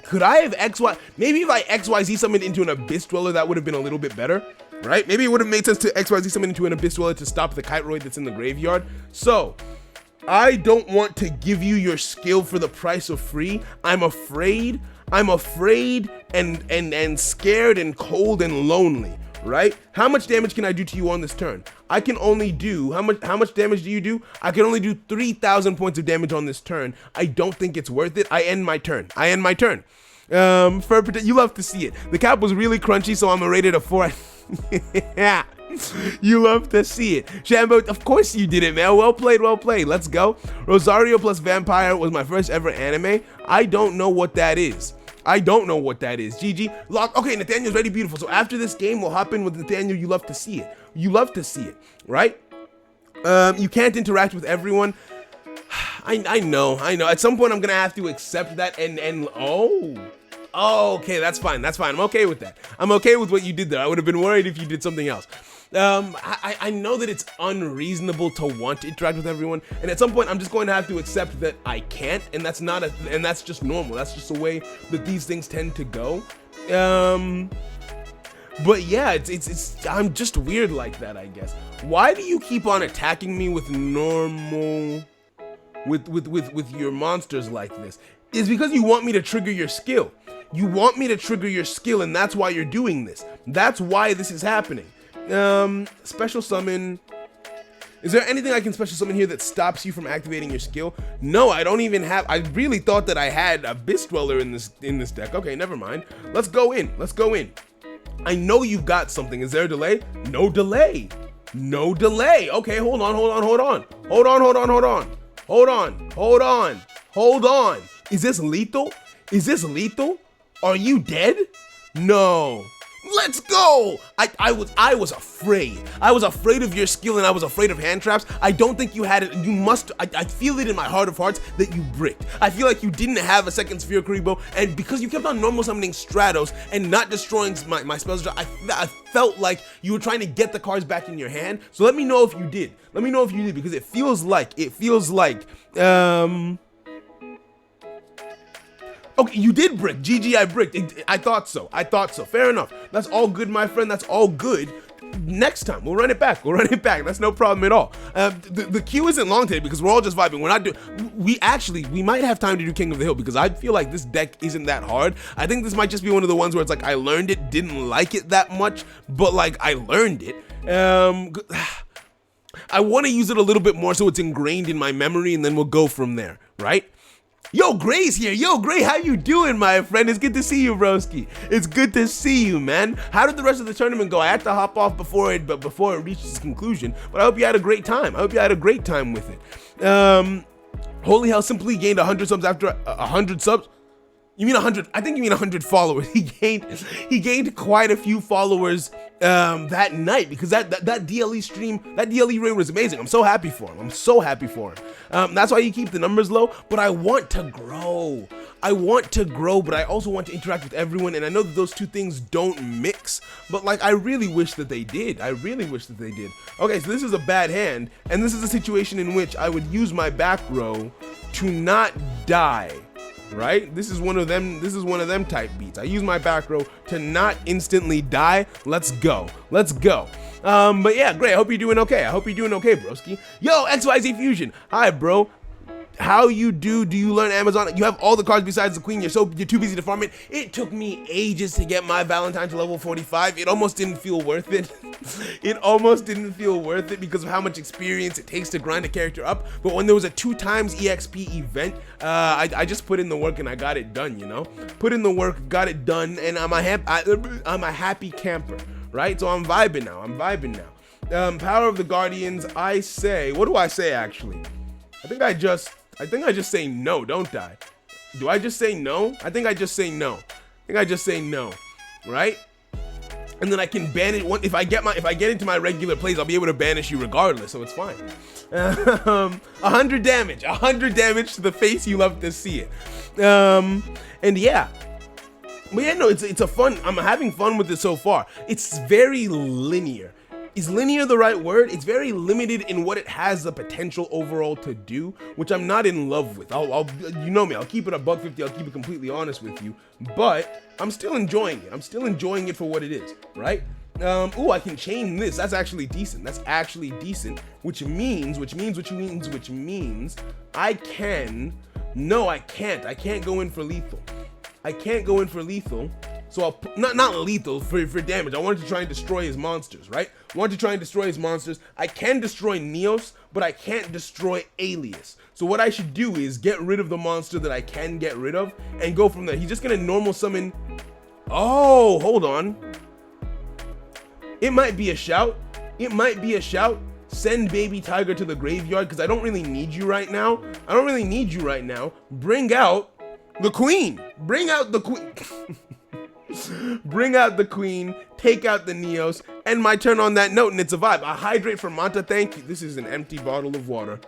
Could I have XY? Maybe if I XYZ summoned into an Abyss Dweller, that would have been a little bit better, right? Maybe it would have made sense to XYZ summon into an Abyss Dweller to stop the Kiteroid that's in the graveyard. So, I don't want to give you your skill for the price of free. I'm afraid and scared and cold and lonely, right? How much damage can I do to you on this turn? I can only do, how much damage do you do? I can only do 3,000 points of damage on this turn. I don't think it's worth it. I end my turn. You love to see it. The cap was really crunchy, so I'm rated a 4. Yeah. You love to see it. Shambo, of course you did it, man. Well played. Let's go. Rosario plus Vampire was my first ever anime. I don't know what that is. GG. Lock. Okay, Nathaniel's ready, beautiful. So after this game, we'll hop in with Nathaniel. You love to see it. Right? You can't interact with everyone. I know. At some point, I'm gonna have to accept that. Oh, okay, that's fine. I'm okay with that. I'm okay with what you did there. I would have been worried if you did something else. I know that it's unreasonable to want to interact with everyone, and at some point I'm just going to have to accept that I can't, and that's just normal. That's just the way that these things tend to go. But yeah, it's I'm just weird like that, I guess. Why do you keep on attacking me with normal, with your monsters like this? It's because you want me to trigger your skill. And that's why you're doing this. That's why this is happening. Special summon. Is there anything I can special summon here that stops you from activating your skill? No, I don't even have. I really thought that I had a Abyss Dweller in this deck. Okay, never mind. Let's go in. Let's go in. I know you've got something. Is there a delay? No delay. No delay. Okay, hold on. Hold on. Is this lethal? Is this lethal? Are you dead? No. Let's go! I was afraid. I was afraid of your skill and I was afraid of hand traps. I don't think you had it. You must. I feel it in my heart of hearts that you bricked. I feel like you didn't have a second Sphere Karibo, and because you kept on normal summoning Stratos and not destroying my spells, I felt like you were trying to get the cards back in your hand. So let me know if you did. Let me know if you did, because it feels like okay, you did brick. GG, I bricked. I thought so. Fair enough. That's all good, my friend. That's all good. Next time, we'll run it back. That's no problem at all. The queue isn't long today because we're all just vibing. We're not doing. We might have time to do King of the Hill because I feel like this deck isn't that hard. I think this might just be one of the ones where it's like I learned it, didn't like it that much, but like I learned it. I want to use it a little bit more so it's ingrained in my memory, and then we'll go from there, right? Yo, Gray's here. Yo, Gray, how you doing, my friend? It's good to see you, broski. It's good to see you, man. How did the rest of the tournament go? I had to hop off before it reached its conclusion, but I hope you had a great time. With it. Holy Hell simply gained 100 subs after 100 subs. You mean 100? I think you mean 100 followers. He gained quite a few followers that night because that DLE stream, that DLE raid was amazing. I'm so happy for him. That's why you keep the numbers low. But I want to grow. But I also want to interact with everyone. And I know that those two things don't mix. But like, I really wish that they did. Okay, so this is a bad hand, and this is a situation in which I would use my back row to not die. Right? This is one of them type beats. I use my back row to not instantly die. Let's go. But yeah, great. I hope you're doing okay. Broski. Yo, XYZ Fusion. Hi, bro. How you do you learn Amazon? You have all the cards besides the queen. You're too busy to farm it. It took me ages to get my Valentine to level 45. It almost didn't feel worth it. Because of how much experience it takes to grind a character up. But when there was a 2x EXP event, I just put in the work and I got it done, Put in the work, got it done, and I'm a happy camper, right? So I'm vibing now. Power of the Guardians, I say, what do I say actually? I think I just say no, don't I? Do I just say no? I think I just say no, right? And then I can banish one if I get into my regular plays, I'll be able to banish you regardless, so it's fine. 100 damage to the face. You love to see it. And yeah. But yeah, no, it's a fun. I'm having fun with it so far. It's very linear. Is linear the right word? It's very limited in what it has the potential overall to do, which I'm not in love with. You know me, I'll keep it a $150. I'll keep it completely honest with you, but I'm still enjoying it. I'm still enjoying it for what it is, right? Ooh, I can chain this. That's actually decent. Which means I can. No, I can't. I can't go in for lethal. So I'll not lethal for damage. I wanted to try and destroy his monsters, right? I can destroy Neos, but I can't destroy Alias. So what I should do is get rid of the monster that I can get rid of and go from there. He's just gonna normal summon. Oh, hold on. It might be a shout. Send Baby Tiger to the graveyard because I don't really need you right now. Bring out the queen. Bring out the queen, take out the Neos, end my turn on that note, and it's a vibe. A hydrate for Manta, thank you. This is an empty bottle of water.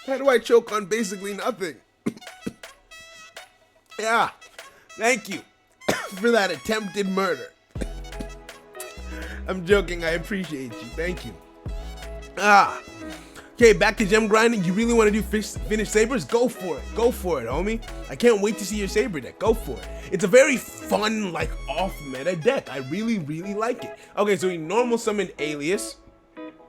How do I choke on basically nothing? Yeah, thank you for that attempted murder. I'm joking, I appreciate you, thank you. Okay, back to gem grinding. You really want to do finish sabers? Go for it, homie. I can't wait to see your saber deck. Go for it. It's a very fun, like, off-meta deck. I really like it. Okay, so he normal summoned Alias.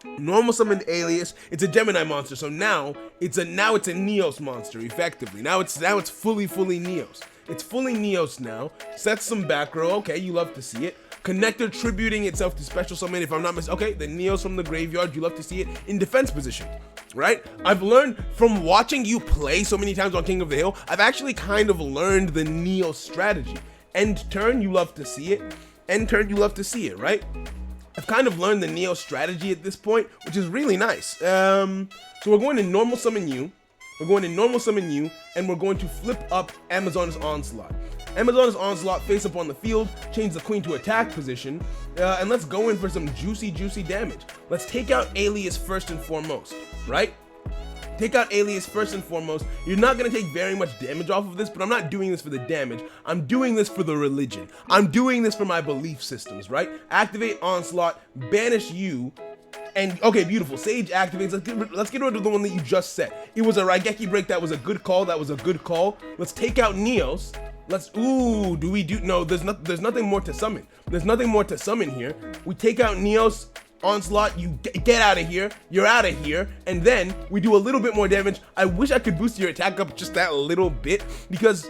It's a Gemini monster, so now it's a Neos monster, effectively. Now it's fully Neos. It's fully Neos now. Set some back row. Okay, you love to see it. Connector tributing itself to special summon, if I'm not mistaken. Okay, the Neos from the graveyard, you love to see it in defense position, right? I've learned from watching you play so many times on King of the Hill, I've actually kind of learned the Neo strategy. End turn, you love to see it. End turn, you love to see it, right? I've kind of learned the Neo strategy at this point, which is really nice. So we're going to normal summon you. We're going to normal summon you, and we're going to flip up Amazon's Onslaught. Amazon's Onslaught face up on the field, change the queen to attack position, and let's go in for some juicy damage. Let's take out Alias first and foremost, right? Take out Alias first and foremost. You're not going to take very much damage off of this, but I'm not doing this for the damage. I'm doing this for the religion. I'm doing this for my belief systems, right? Activate Onslaught, banish you, and okay, beautiful. Sage activates. Let's get rid of the one that you just set. It was a Raigeki break. That was a good call. Let's take out Neos. No, there's nothing more to summon. There's nothing more to summon here. We take out Neos, Onslaught, you get out of here, you're out of here, and then we do a little bit more damage. I wish I could boost your attack up just that little bit, because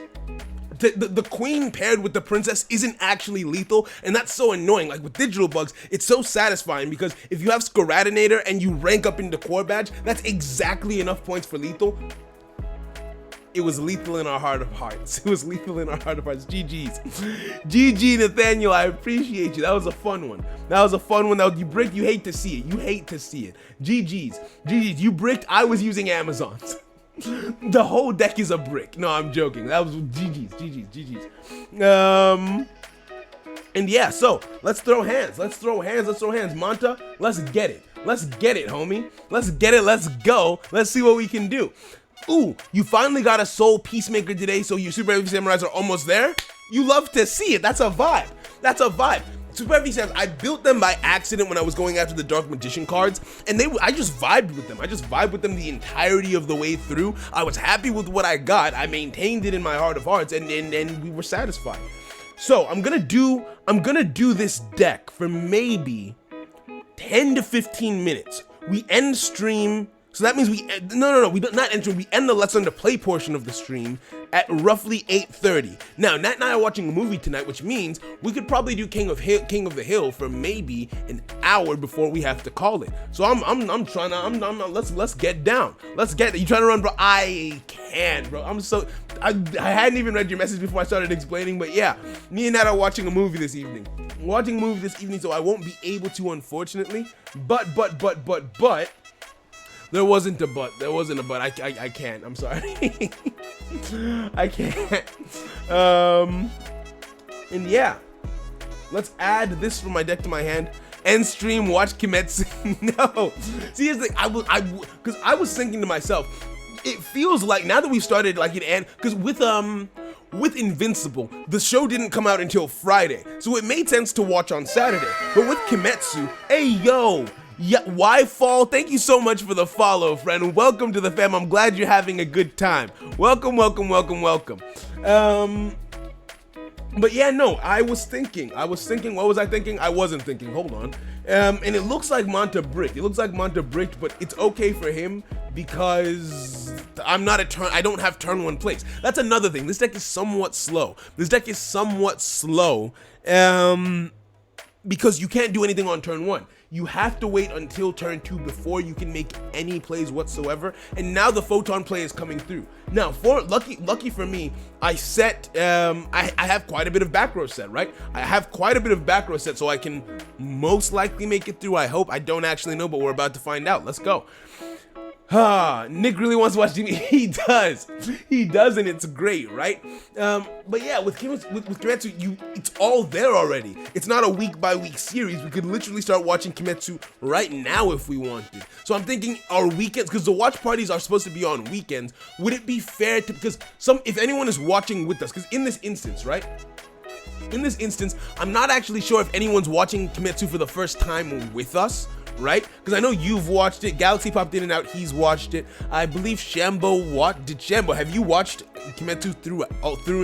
the queen paired with the princess isn't actually lethal, and that's so annoying. Like with digital bugs, it's so satisfying, because if you have Scaradinator and you rank up into core badge, that's exactly enough points for lethal. It was lethal in our heart of hearts. It was lethal in our heart of hearts. GG's. GG, Nathaniel, I appreciate you. That was a fun one. You bricked, you hate to see it. GG's. You bricked, I was using Amazons. The whole deck is a brick. No, I'm joking. That was GG's. And yeah, so let's throw hands. Manta, let's get it, homie. Let's get it, let's go. Let's see what we can do. Ooh, you finally got a Soul Peacemaker today, so your Super Heavy Samurais are almost there. You love to see it. That's a vibe. Super Heavy Samurais, I built them by accident when I was going after the Dark Magician cards, and I just vibed with them. The entirety of the way through. I was happy with what I got. I maintained it in my heart of hearts, and we were satisfied. So I'm gonna do this deck for maybe 10 to 15 minutes. We end stream. So that means we end the Let's Learn to Play portion of the stream at roughly 8:30. Now, Nat and I are watching a movie tonight, which means we could probably do King of the Hill for maybe an hour before we have to call it. So let's get down. You trying to run, bro? I can't, bro. I hadn't even read your message before I started explaining, but yeah, me and Nat are watching a movie this evening. So I won't be able to, unfortunately. But there wasn't a but. I can't. I'm sorry. I can't. And yeah, let's add this from my deck to my hand. End stream, watch Kimetsu. No, seriously, because I was thinking to myself, it feels like now that we started like it end, because with Invincible, the show didn't come out until Friday, so it made sense to watch on Saturday. But with Kimetsu, hey yo. Yeah, Y-Fall, thank you so much for the follow, friend. Welcome to the fam. I'm glad you're having a good time. Welcome. But yeah, no, I was thinking. What was I thinking? I wasn't thinking. Hold on. And it looks like Manta bricked. But it's okay for him because I don't have turn one plays. That's another thing. This deck is somewhat slow. Because you can't do anything on turn one. You have to wait until turn 2 before you can make any plays whatsoever. And now the photon play is coming through. Now, for lucky for me, I set I have quite a bit of back row set, right? So I can most likely make it through. I hope. I don't actually know, but we're about to find out. Let's go. Nick really wants to watch TV. He does, and it's great, right? But yeah, with Kimetsu, it's all there already. It's not a week by week series. We could literally start watching Kimetsu right now if we wanted. So I'm thinking our weekends, because the watch parties are supposed to be on weekends. Would it be fair to, because if anyone is watching with us, because in this instance, right? I'm not actually sure if anyone's watching Kimetsu for the first time with us. Right? Because I know you've watched it. Galaxy popped in and out. He's watched it. I believe Shambo Shambo, have you watched Kimetsu through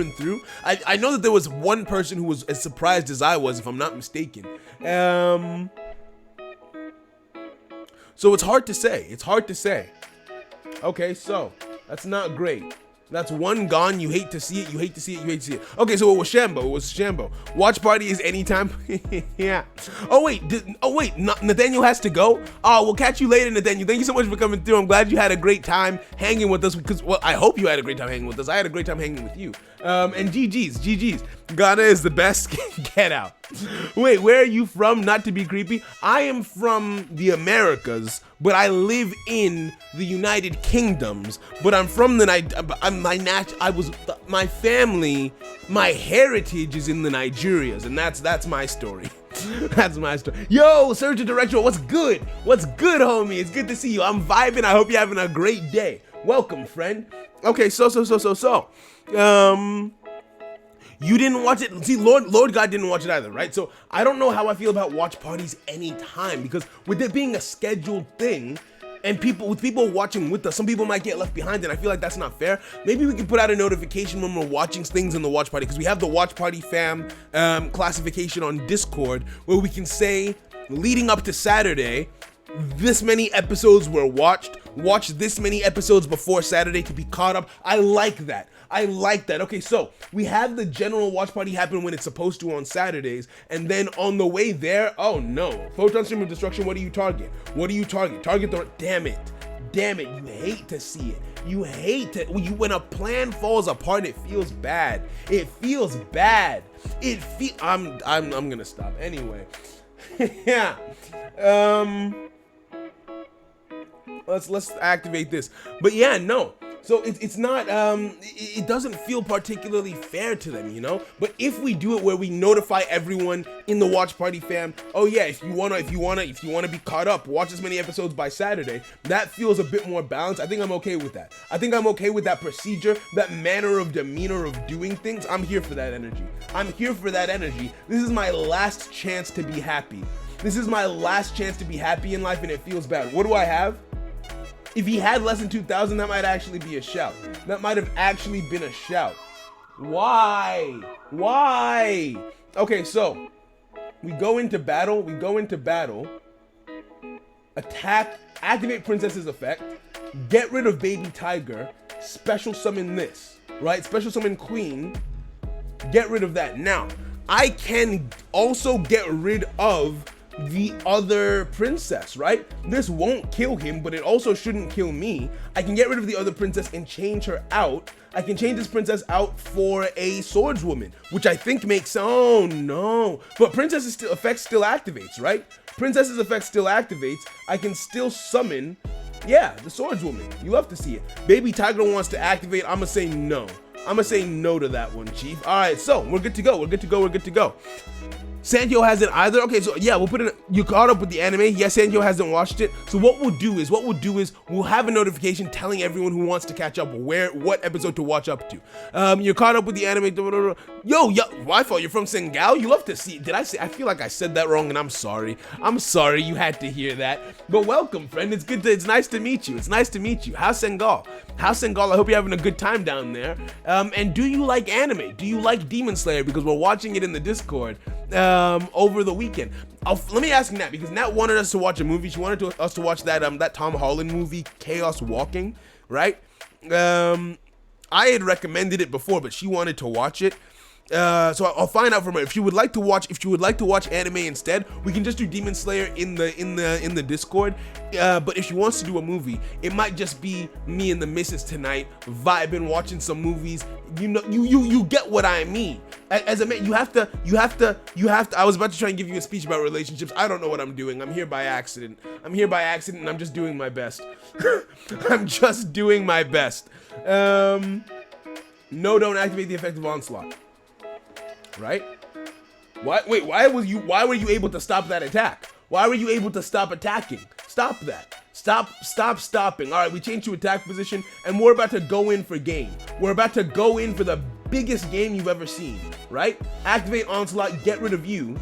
and through? I know that there was one person who was as surprised as I was, if I'm not mistaken. So it's hard to say. Okay, so that's not great. That's one gone. You hate to see it. You hate to see it. You hate to see it. Okay, so it was Shambo. It was Shambo. Watch party is anytime. Yeah. Oh wait. Nathaniel has to go. Oh, we'll catch you later, Nathaniel. Thank you so much for coming through. I'm glad you had a great time hanging with us because, well, I hope you had a great time hanging with us. I had a great time hanging with you. And GG's. Ghana is the best. Get out. Wait, where are you from? Not to be creepy. I am from the Americas, but I live in the United Kingdoms. But I'm from the my family, my heritage is in the Nigerias, and that's my story. That's my story. Yo, Surgeon Director, what's good? What's good, homie? It's good to see you. I'm vibing. I hope you're having a great day. Welcome, friend. Okay, so. You didn't watch it. See, Lord God didn't watch it either, right? So I don't know how I feel about watch parties anytime, because with it being a scheduled thing and with people watching with us, some people might get left behind, and I feel like that's not fair. Maybe we can put out a notification when we're watching things in the watch party, because we have the watch party fam classification on Discord where we can say, leading up to Saturday, this many episodes were watched. Watch this many episodes before Saturday to be caught up. I like that. Okay, so we have the general watch party happen when it's supposed to on Saturdays, and then on the way there, oh no. Photon Stream of Destruction, what do you target? Target the, damn it, you hate to see it. You hate to, when a plan falls apart, it feels bad. I'm gonna stop. Anyway, yeah. Let's activate this. But yeah, no. So it's not, it doesn't feel particularly fair to them, you know? But if we do it where we notify everyone in the watch party fam, oh yeah, if you wanna be caught up, watch as many episodes by Saturday, that feels a bit more balanced. I think I'm okay with that. I think I'm okay with that procedure, that manner of demeanor of doing things. I'm here for that energy. This is my last chance to be happy. In life, and it feels bad. What do I have? If he had less than 2,000, that might actually be a shout. That might have actually been a shout. Why? Okay, so we go into battle. Attack, activate Princess's effect, get rid of Baby Tiger, special summon this, right? Special summon Queen, get rid of that. Now, I can also get rid of the other princess, right? This won't kill him, but it also shouldn't kill me. I can get rid of the other princess and change her out. I can change this princess out for a swordswoman, which I think makes, oh no. But princess's effect still activates, right? Princess's effect still activates. I can still summon, yeah, the swordswoman. You love to see it. Baby Tiger wants to activate. I'm gonna say no. To that one, Chief. All right, so we're good to go. Sancho hasn't either. Okay, so yeah, we'll put it. You caught up with the anime. Yes, Sancho hasn't watched it. So what we'll do is we'll have a notification telling everyone who wants to catch up what episode to watch up to. You're caught up with the anime. Yo, Wi-Fi, you're from Senegal. You love to see. I feel like I said that wrong, and I'm sorry. You had to hear that. But welcome, friend. It's nice to meet you. How's Senegal? I hope you're having a good time down there. And do you like anime? Do you like Demon Slayer? Because we're watching it in the Discord over the weekend. Let me ask Nat, because Nat wanted us to watch a movie. She wanted us to watch that Tom Holland movie, Chaos Walking, right? I had recommended it before, but she wanted to watch it. So I'll find out from her if she would like to watch anime instead. We can just do Demon Slayer in the Discord. But if she wants to do a movie, it might just be me and the missus tonight vibing, watching some movies. You know, you get what I mean. As a man, you have to. I was about to try and give you a speech about relationships. I don't know what I'm doing. I'm here by accident, and I'm just doing my best. No, don't activate the effective onslaught. Right? What? Wait, why were you able to stop that attack? Why were you able to stop attacking? Stop that. Stop stopping. All right, we changed to attack position, and we're about to go in for game. We're about to go in for the biggest game you've ever seen, right? Activate onslaught, get rid of you.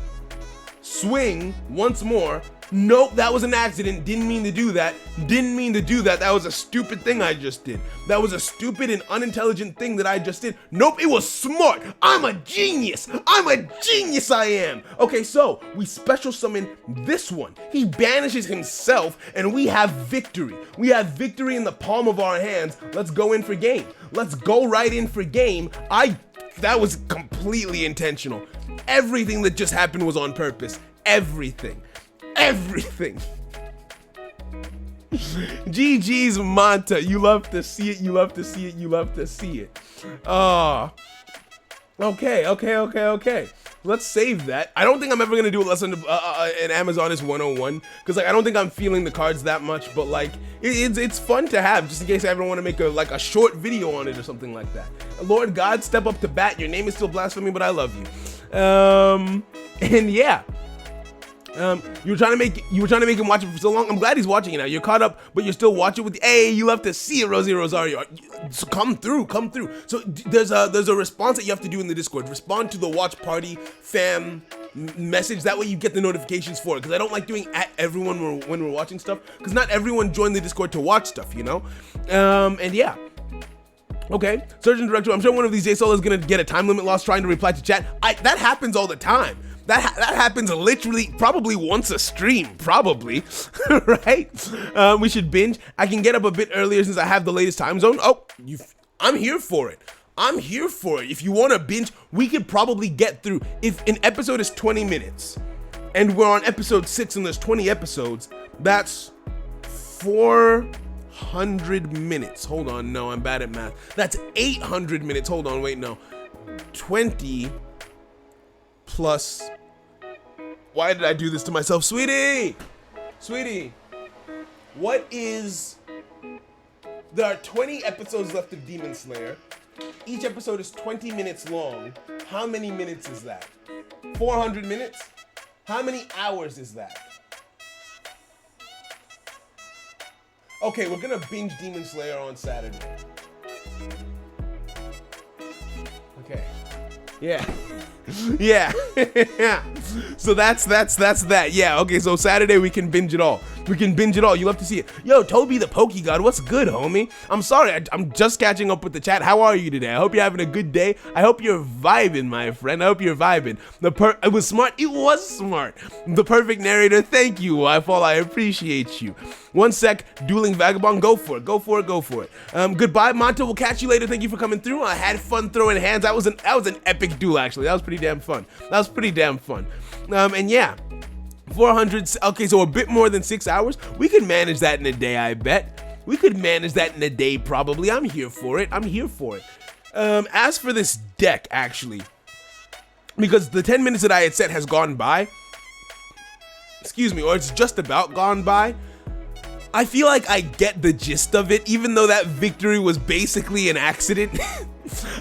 Swing once more, Nope, that was an accident. Didn't mean to do that. Didn't mean to do that. That was a stupid thing I just did. That was a stupid and unintelligent thing that I just did. Nope, it was smart. I'm a genius. I'm a genius, I am. Okay, so we special summon this one. He banishes himself and we have victory. We have victory in the palm of our hands. Let's go in for game. Let's go right in for game. That was completely intentional. Everything that just happened was on purpose. Everything. GG's Manta. You love to see it. You love to see it. You love to see it. Okay. Let's save that. I don't think I'm ever gonna do a lesson in Amazonist 101 because like I don't think I'm feeling the cards that much. But like it's fun to have just in case I ever want to make a short video on it or something like that. Lord God, step up to bat. Your name is still blasphemy, but I love you. And yeah. You were trying to make him watch it for so long. I'm glad he's watching it now. You're caught up, but you're still watching with the, hey, you love to see it, Rosie Rosario. So come through. So there's a response that you have to do in the Discord. Respond to the watch party fam message. That way you get the notifications for it. Because I don't like doing at everyone when we're watching stuff. Because not everyone joined the Discord to watch stuff, you know? And yeah. Okay, Surgeon Director, I'm sure one of these days Solo is gonna get a time limit loss trying to reply to chat. That happens all the time. That happens literally probably once a stream, probably, right? We should binge. I can get up a bit earlier since I have the latest time zone. Oh, I'm here for it. If you want to binge, we could probably get through. If an episode is 20 minutes and we're on episode 6 and there's 20 episodes, that's 400 minutes. Hold on, no, I'm bad at math. That's 800 minutes. Hold on, wait, no. 20 plus, why did I do this to myself? Sweetie, what is, there are 20 episodes left of Demon Slayer. Each episode is 20 minutes long. How many minutes is that? 400 minutes? How many hours is that? Okay, we're gonna binge Demon Slayer on Saturday. Okay. Yeah. Yeah. So that's that. Yeah, okay, so Saturday we can binge it all. You love to see it. Yo, Toby the Pokey God, what's good, homie? I'm sorry, I'm just catching up with the chat. How are you today? I hope you're having a good day. I hope you're vibing, my friend. I hope you're vibing. It was smart. It was smart. The perfect narrator. Thank you, Wifall. I appreciate you. One sec, Dueling Vagabond. Go for it. Goodbye, Monta. We'll catch you later. Thank you for coming through. I had fun throwing hands. That was an epic duel, actually. That was pretty damn fun. And yeah. 400, okay, so a bit more than 6 hours. We could manage that in a day, I bet. We could manage that in a day, probably. I'm here for it. As for this deck, actually, because the 10 minutes that I had set has gone by, or it's just about gone by, I feel like I get the gist of it, even though that victory was basically an accident.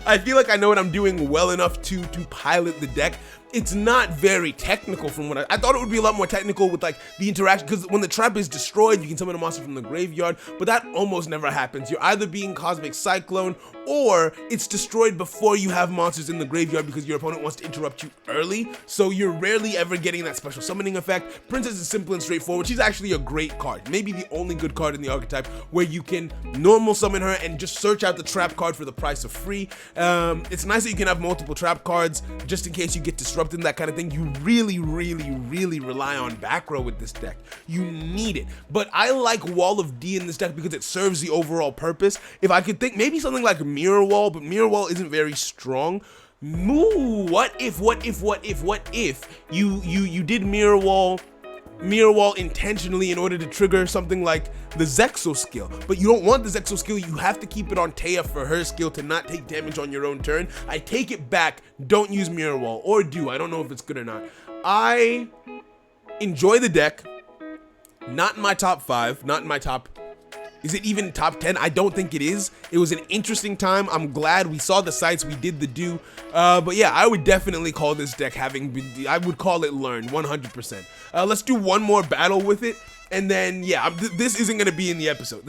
I feel like I know what I'm doing well enough to pilot the deck. It's not very technical from what I thought it would be a lot more technical with like the interaction, because when the trap is destroyed, you can summon a monster from the graveyard, but that almost never happens. You're either being Cosmic Cyclone or it's destroyed before you have monsters in the graveyard because your opponent wants to interrupt you early, so you're rarely ever getting that special summoning effect. Princess is simple and straightforward. She's actually a great card, maybe the only good card in the archetype where you can normal summon her and just search out the trap card for the price of free. It's nice that you can have multiple trap cards just in case you get disrupted and that kind of thing. You really rely on back row with this deck. You need it. But I like Wall of D in this deck because it serves the overall purpose. If I could think maybe something like Mirror Wall, but Mirror Wall isn't very strong. Ooh, what if you did Mirror Wall intentionally in order to trigger something like the Zexo skill, but you don't want the Zexo skill. You have to keep it on Taya for her skill to not take damage on your own turn. I take it back. Don't use Mirror Wall, or do. I don't know if it's good or not. I enjoy the deck. Not in my top 5. Not in my top. Is it even top 10? I don't think it is. It was an interesting time. I'm glad we saw the sights. We did the do. But yeah, I would definitely call this deck I would call it learned 100%. Let's do one more battle with it. And then, yeah, this isn't going to be in the episode.